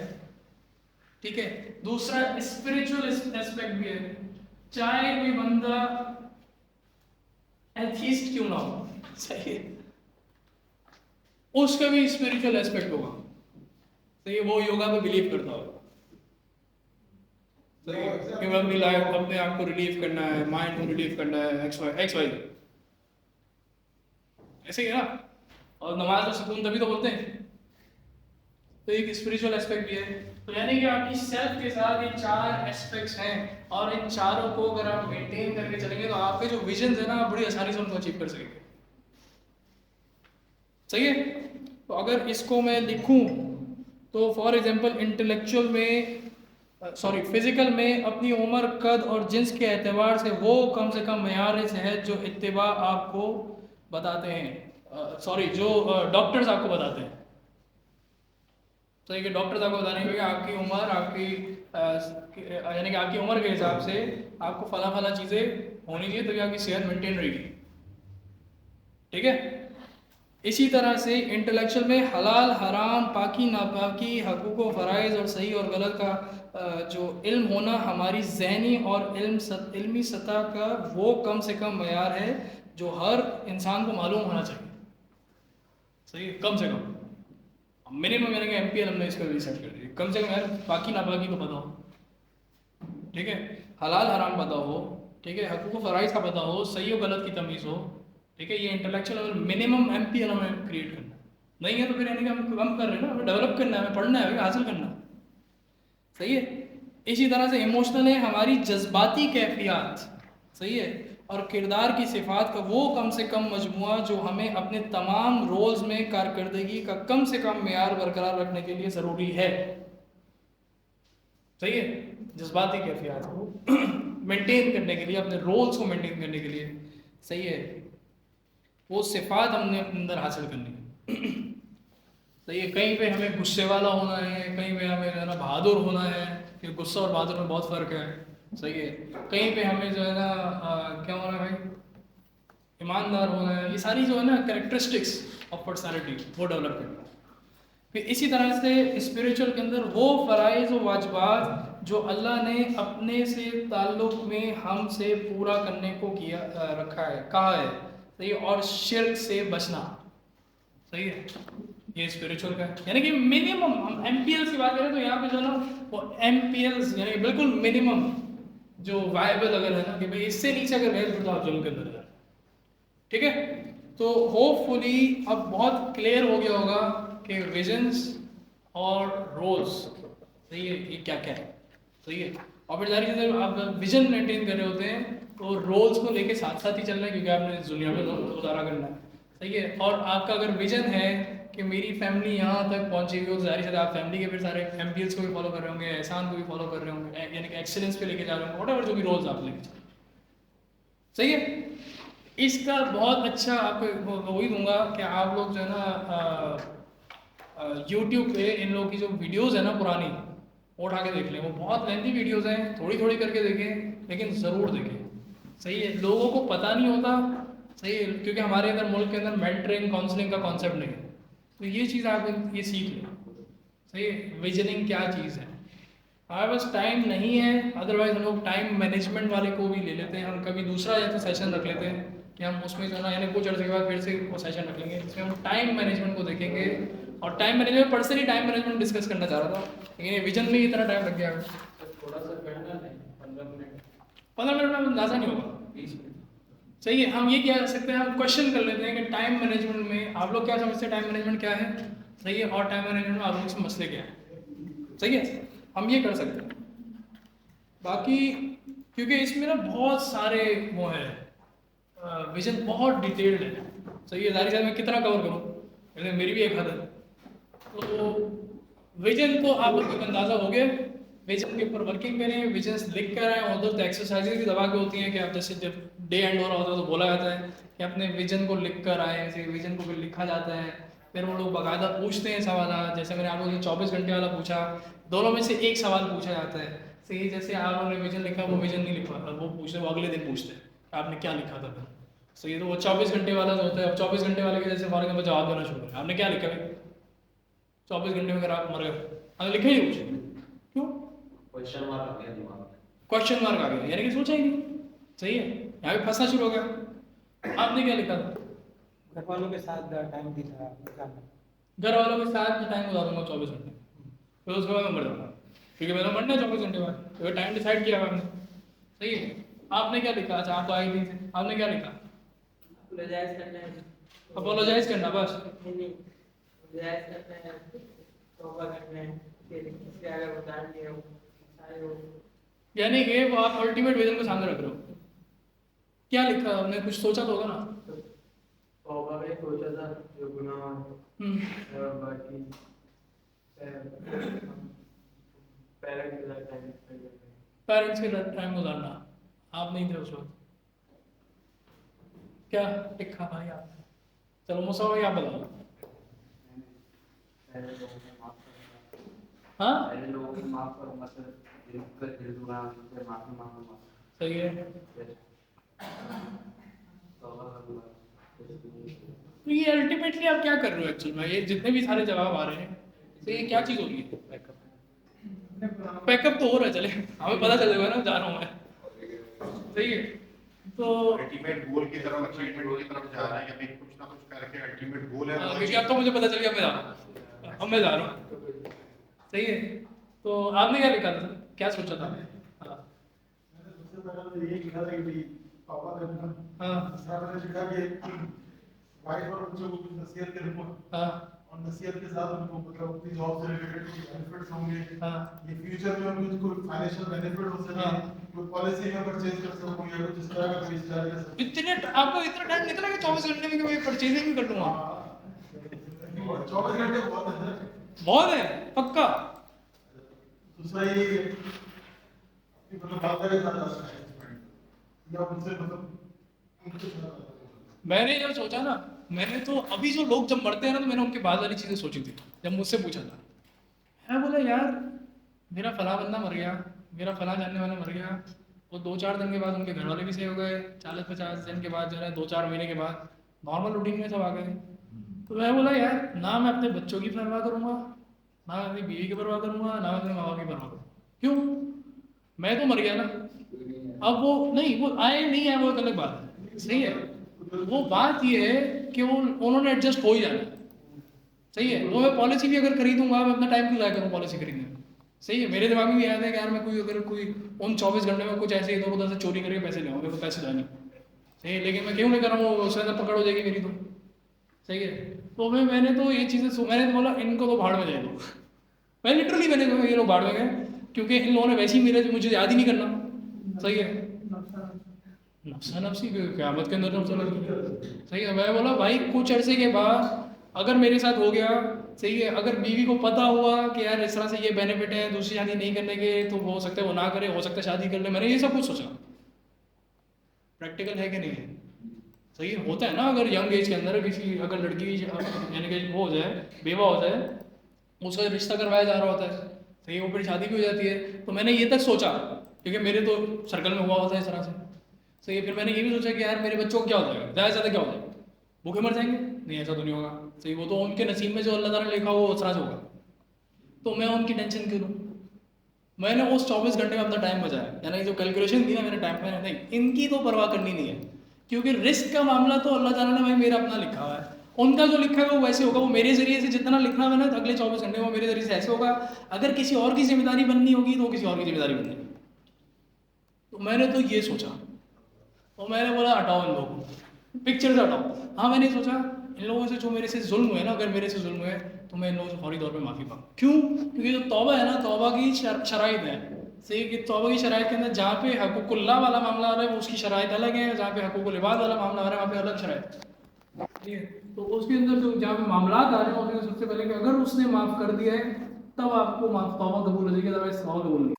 ठीक है। दूसरा स्पिरिचुअल एस्पेक्ट भी है, चाहे कोई बंदा एथीस्ट क्यों ना हो, सही है, उसका भी स्पिरिचुअल एस्पेक्ट होगा, सही है, वो योगा पे बिलीव करता होगा, सही है, कि मैं अपनी लाइफ अपने आप को रिलीव करना है, माइंड को रिलीव करना है, एक्स वाई, ऐसे ही है ना। और नमाज में सुकून तभी तो बोलते हैं, तो एक स्पिरिचुअल एस्पेक्ट भी है। तो यानी कि आपकी सेल्फ के साथ ये 4 एस्पेक्ट्स हैं, और इन चारों को अगर आप मेंटेन करके चलेंगे तो आपके जो विजन है ना आप बड़ी आसानी से उनको अचीव कर सकेंगे, सही है। तो अगर इसको मैं लिखूं तो फॉर एग्जांपल इंटेलेक्चुअल में फिजिकल में अपनी उम्र, कद और जिन्स के एतबार से वो कम से कम मयार सेहत जो इत्तिबा आपको बताते हैं, जो डॉक्टर्स आपको बताते हैं, सही कि डॉक्टर्स आपको बताने के आपकी उम्र, आपकी यानी कि आपकी उम्र के हिसाब से आपको फला चीज़ें होनी चाहिए तभी आपकी सेहत मेंटेन रहेगी, ठीक है। इसी तरह से इंटेलेक्चुअल में हलाल हराम, पाकी नापाकी, हकूक़ व फ़राइज़ और सही और गलत का जो इल्म होना हमारी ज़हनी और इल्मी सतह का वो कम से कम मयार है जो हर इंसान को मालूम होना चाहिए, सही है, कम से कम, मिनिमम यानी कि MPL हमने इसको रीसेट कर दी, कम से कम यार बाकी नाबाकी तो पता हो, ठीक है, हलाल हराम पता हो, ठीक है, हकूक़ फ़राइज़ का पता हो, सही और गलत की तमीज़ हो, ठीक है, ये इंटेलेक्चुअल मिनिमम MPL हमें क्रिएट करना है। नहीं है तो फिर यानी कि हम कम कर रहे हैं ना, हमें डेवलप करना है, हमें पढ़ना है, हमें हासिल करना है, सही है। इसी तरह से इमोशनल है हमारी जज्बाती कैफियत, सही है, और किरदार की सिफात का वो कम से कम मजमुआ जो हमें अपने तमाम रोल्स में कारकर्दगी का कम से कम मेयार बरकरार रखने के लिए ज़रूरी है, सही है। जज्बाती कैफियत को मेंटेन करने के लिए, अपने रोल्स को मेंटेन करने के लिए, सही है, वो सिफात हमने अपने अंदर हासिल करनी है, सही है। कहीं पे हमें गुस्से वाला होना है, कहीं पे हमें जो है ना बहादुर होना है, कि गुस्सा और बहादुर में बहुत फ़र्क है, सही है। कहीं पे हमें जो है ना क्या होना है भाई, ईमानदार होना है, ये सारी जो है ना कैरेक्टरिस्टिक्स ऑफ पर्सनालिटी वो डेवलप करना है। फिर इसी तरह से स्पिरिचुअल के अंदर वो फ़राइज़ व वाजिबात जो अल्लाह ने अपने से ताल्लुक़ में हमसे पूरा करने को किया रखा है, कहा है, सही है, और शिर्क से बचना, सही है, ये स्पिरिचुअल का है। यानी कि मिनिमम हम MPL की बात करें तो यहाँ पे जो है ना वो MPLs यानी बिल्कुल मिनिमम जो वायबल अगर है ना कि भाई इससे नीचे अगर गए तो आप जुल्म के अंदर जा, ठीक है। तो होपफुली अब बहुत क्लियर हो गया होगा कि विजन्स और रोल्स, सही है, ये क्या क्या है, सही है। और फिर सारी चीज़ें आप विजन मेंटेन कर रहे होते हैं तो रोल्स को लेके साथ साथ ही चलना है, क्योंकि आपने इस दुनिया में गुजारा करना है, सही है। और आपका अगर विजन है कि मेरी फैमिली यहाँ तक पहुँची हुई हो, जाहिर सी आप फैमिली के फिर सारे MPLs को भी फॉलो कर रहे होंगे, एहसान को भी फॉलो कर रहे होंगे, यानी कि एक्सीलेंस पे लेके जा रहे होंगे, व्हाटएवर जो भी रोल्स आप लेके चल, सही है। इसका बहुत अच्छा आपको वही दूंगा कि आप लोग जो है ना YouTube पे इन लोगों की जो वीडियोस है ना पुरानी, वो उठा के देख लें, वो बहुत लेंथी वीडियोस हैं, थोड़ी थोड़ी करके देखें, लेकिन ज़रूर देखें, सही है। लोगों को पता नहीं होता, सही है, क्योंकि हमारे अंदर मुल्क के अंदर मेंटरिंग काउंसलिंग का कॉन्सेप्ट नहीं है, तो ये चीज़ आप ये सीख लें, सही है, विजनिंग क्या चीज़ है। हमारे पास टाइम नहीं है, अदरवाइज हम लोग टाइम मैनेजमेंट वाले को भी ले लेते हैं, हम कभी दूसरा या तो सेशन रख लेते हैं कि हम उसमें जो है ना यानी कुछ अर्से के बाद फिर से वो सेशन रख लेंगे जिसमें हम टाइम मैनेजमेंट को देखेंगे। और time management personally time management discuss करना चाह रहा था, लेकिन ये विजन में इतना टाइम लग गया, थोड़ा सा करना नहीं, 15 मिनट 15 मिनट में अंदाज़ा नहीं होगा, 20 मिनट। सही है। हम ये क्या कर सकते हैं, हम क्वेश्चन कर लेते हैं कि टाइम मैनेजमेंट में आप लोग क्या समझते हैं, टाइम मैनेजमेंट क्या है, सही है, और टाइम मैनेजमेंट में आप लोग से मसले क्या है, सही है, हम ये कर सकते हैं। बाकी क्योंकि इसमें ना बहुत सारे वो है, विजन बहुत डिटेल्ड है, सही है, जाहिर है मैं कितना कवर करूँ, लेकिन मेरी भी एक हद है। तो विजन को आप लोग को अंदाज़ा हो गया, विजन के ऊपर वर्किंग करें, विजन्स लिख कर आए, और उधर एक्सरसाइजेज भी दबा के होती हैं कि आप जैसे जब डे एंड हो रहा होता है तो बोला जाता है कि अपने विजन को लिख कर आए, ऐसे विजन को फिर लिखा जाता है, फिर वो लोग बाकायदा पूछते हैं सवाल, जैसे मैंने आप लोगों से 24 घंटे वाला पूछा, दोनों में से एक सवाल पूछा जाता है, सही, जैसे आप लोगों ने विजन लिखा, वो विजन नहीं लिखा, वो पूछते, वो अगले दिन पूछते हैं आपने क्या लिखा था फिर, सही, तो वो 24 घंटे वाला जो होता है, अब 24 घंटे वाले के जैसे फॉर एग्जाम्पल जवाब देना शुरू करें, आपने क्या लिखा भाई 24 घंटे में, अगर आप मर गए, आपने लिखा ही नहीं कुछ, क्यों, क्वेश्चन मार्क आ गया दिमाग में। क्वेश्चन मार्क आ गया, यानी कि सोचा ही नहीं, सही है, यहाँ पे फंसना शुरू हो गया। आपने क्या लिखा था, घर वालों के साथ टाइम बिताना। घर वालों के साथ टाइम गुजारूंगा 24 घंटे, फिर उसके बाद मैं मर जाऊंगा, क्योंकि मेरा मरना है 24 घंटे बाद, तो टाइम डिसाइड किया आपने, सही है। आपने क्या लिखा, अच्छा आपको आई थी, आपने क्या लिखा, अपोलोजाइज करना है, अपोलोजाइज करना, बस नहीं अपोलोजाइज करना है, तौबा करना है, फिर किसी अगर उतार लिया हो सारे हो। यानी कि वो आप अल्टीमेट विजन को सामने रख रहे हो, क्या लिखा आपने, कुछ सोचा तो होगा ना, तौबा में सोचा था जो गुनाह और बाकी पेरेंट्स के साथ टाइम गुजारना, आप नहीं थे उस वक्त, क्या लिखा भाई आपने, चलो मुसा भाई आप बताओ, हाँ पहले लोगों को माफ करूंगा सर, दिल दूंगा उनसे माफी मांगूंगा, सही है। तौबा करूंगा। तो ये अल्टीमेटली आप क्या कर रहे हो एक्चुअल में, ये जितने भी सारे जवाब आ रहे हैं, तो ये क्या चीज़ हो रही है, पैकअप तो हो रहा है, चले हमें पता चल जाएगा ना जा रहा हूँ मैं, सही है। तो अल्टीमेट गोल की तरफ, अचीवमेंट की तरफ जा रहा है, या फिर कुछ ना कुछ करके अल्टीमेट गोल है, क्योंकि अब तो मुझे पता चल गया मैं जा रहा हूँ, अब मैं जा रहा हूँ। सही है। तो आपने क्या लिखा था, क्या सोचा था? हाँ मैंने सबसे पहले तो यही लिखा था कि भाई पापा का लिखा। हाँ दूसरा मैंने लिखा कि वाइफ और बच्चों को कुछ नसीहत करूँगा, हाँ और नसीहत के साथ उनको मतलब अपनी जॉब से रिलेटेड कुछ बेनिफिट्स होंगे, हाँ ये फ्यूचर में उनको कोई फाइनेंशियल बेनिफिट हो सके, हाँ। कोई पॉलिसी में परचेज कर सकूं या कुछ इस तरह का कोई स्टाइल कर सकूं। इतने आपको इतना टाइम निकला कि 24 घंटे में कि मैं परचेजिंग भी कर लूँगा? और 24 घंटे बहुत है सर। बहुत है, पक्का। दूसरा ये कि मतलब बात करें ज्यादा है या उनसे मतलब उनके साथ मैंने जब सोचा ना, मैंने तो अभी जो लोग जब मरते हैं ना, तो मैंने उनके बाद वाली चीज़ें सोची थी। जब मुझसे पूछा था, मैं बोला यार मेरा फला बंदा मर गया, मेरा फला जानने वाला मर गया, वो 2-4 दिन के बाद उनके घर वाले भी सही हो गए, 40-50 दिन के बाद जो है 2-4 महीने के बाद नॉर्मल रूटीन में सब आ गए। तो मैं बोला यार ना मैं अपने बच्चों की परवाह करूँगा, ना मैं अपनी बीवी की परवाह करूँगा, ना मैं अपने माँ बाप की परवाह करूँगा। क्यों? मैं तो मर गया ना। अब वो नहीं, वो आए नहीं आए वो एक अलग बात है, सही है। वो बात ये है कि वो उन्होंने एडजस्ट हो ही जाना है, सही है। वो मैं पॉलिसी भी अगर खरीदूंगा, मैं अपना टाइम क्यों ज़ाया करूँ पॉलिसी खरीदने में, सही है। मेरे दिमाग में भी याद है कि यार मैं कोई अगर कोई उन 24 घंटे में कुछ ऐसे इधर उधर से चोरी करके पैसे ले आऊँ, मेरे को पैसे जाने, सही है। लेकिन मैं क्यों नहीं कर रहा हूँ, उससे ज़्यादा पकड़ हो जाएगी मेरी तो, सही है। तो मैंने तो ये चीज़ें मैंने तो बोला इनको तो भाड़ में जाए दो। मैं लिटरली मैंने कहा ये लोग भाड़ में गए, क्योंकि इन लोगों ने वैसे ही मेरे मुझे याद ही नहीं करना, सही है। नफसा नफसी क़यामत के अंदर नफसा नफसी, सही है। मैं बोला भाई कुछ अरसे के बाद अगर मेरे साथ हो गया, सही है, अगर बीवी को पता हुआ कि यार इस तरह से ये बेनिफिट है दूसरी शादी नहीं करने के, तो हो सकता है वो ना करे, हो सकता है शादी कर ले। मैंने ये सब कुछ सोचा। प्रैक्टिकल है कि नहीं है, सही है। होता है ना, अगर यंग एज के अंदर किसी अगर लड़की यानी कि वो हो जाए, बेवा हो जाए, उसका रिश्ता करवाया जा रहा होता है, सही है, वो फिर शादी भी हो जाती है। तो मैंने ये तक सोचा, क्योंकि मेरे तो सर्कल में हुआ होता है इस तरह से, सही है। फिर मैंने ये भी सोचा कि यार मेरे बच्चों को क्या हो जाएगा, ज़्यादा से ज़्यादा क्या हो जाएगा, भूखे मर जाएंगे? नहीं, ऐसा तो नहीं होगा, सही। वो तो उनके नसीब में जो अल्लाह ताला ने लिखा हो उस तरह से होगा, तो मैं उनकी टेंशन क्यों लूँ। मैंने उस 24 घंटे में अपना टाइम बचाया, यानी जो कैलकुलेशन थी ना मेरे टाइम में, नहीं इनकी तो परवाह करनी नहीं है, क्योंकि रिस्क का मामला तो अल्लाह ताला ने भाई मेरा अपना लिखा हुआ है। उनका जो लिखा है वो वैसे होगा, वो मेरे जरिए से जितना लिखना है ना अगले 24 घंटे में वो मेरे जरिए से ऐसे होगा। अगर किसी और की जिम्मेदारी बननी होगी तो किसी और की जिम्मेदारी बननी है। तो मैंने तो ये सोचा, तो मैंने बोला हटाओ इन लोगों को, पिक्चर से हटाओ। हाँ मैंने सोचा इन लोगों से जो मेरे से जुल्म हुए ना, अगर मेरे से जुल्म हुए तो मैं इन लोगों से फौरी तौर पे माफ़ी मांगूँ। क्यों? क्योंकि जो तौबा है ना, तौबा की शराइत है, सही कि तौबा की शराइत के अंदर जहाँ पे हकूकुल्लाह वाला मामला आ रहा है वो उसकी शराइत अलग है, जहाँ पे हकूकुल इबाद वाला मामला आ रहा है वहाँ पे अलग शराइत, ठीक है। तो उसके अंदर जो जहाँ पे मामला आ रहे हैं उसमें सबसे पहले कि अगर उसने माफ़ कर दिया है तब आपको तौबा कबूल हो जाएगी, अदरवाइज तौबा कबूल नहीं।